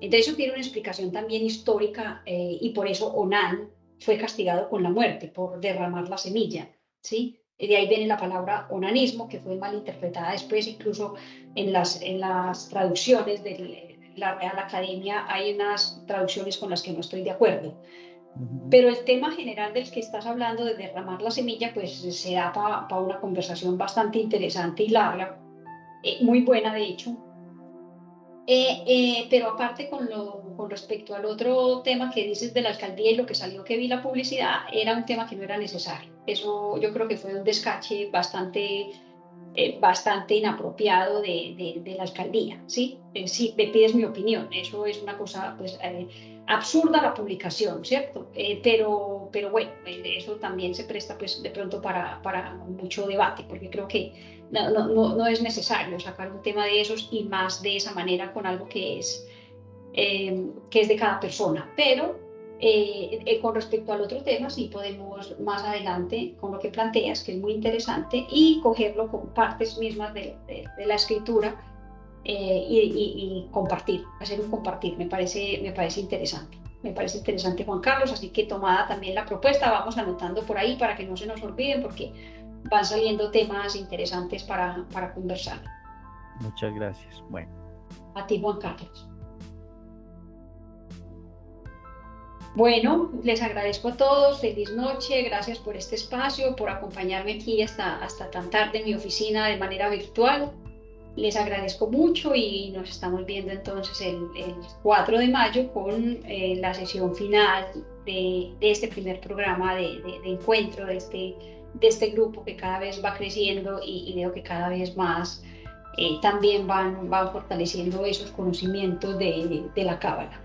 Entonces eso tiene una explicación también histórica y por eso Onán fue castigado con la muerte, por derramar la semilla, ¿sí? Y de ahí viene la palabra onanismo, que fue mal interpretada después, incluso en las traducciones de la Real Academia hay unas traducciones con las que no estoy de acuerdo. Ujú. Pero el tema general del que estás hablando, de derramar la semilla, pues se da para una conversación bastante interesante y larga, muy buena de hecho. Pero aparte con respecto al otro tema que dices de la alcaldía y lo que salió que vi la publicidad, era un tema que no era necesario. Eso yo creo que fue un descache bastante bastante inapropiado de la alcaldía, ¿sí? Si me pides mi opinión, eso es una cosa pues, absurda la publicación, ¿cierto? Pero bueno, eso también se presta pues de pronto para mucho debate, porque creo que no es necesario sacar un tema de esos y más de esa manera con algo que es de cada persona, pero con respecto al otro tema, sí podemos más adelante, con lo que planteas, que es muy interesante, y cogerlo con partes mismas de la escritura y compartir, hacer un compartir. Me parece interesante. Me parece interesante, Juan Carlos, así que tomada también la propuesta, vamos anotando por ahí para que no se nos olviden, porque van saliendo temas interesantes para conversar. Muchas gracias. Bueno. A ti, Juan Carlos. Bueno, les agradezco a todos, feliz noche, gracias por este espacio, por acompañarme aquí hasta tan tarde en mi oficina de manera virtual. Les agradezco mucho y nos estamos viendo entonces el 4 de mayo con la sesión final de este primer programa de encuentro de este grupo que cada vez va creciendo y veo que cada vez más también van fortaleciendo esos conocimientos de la Cábala.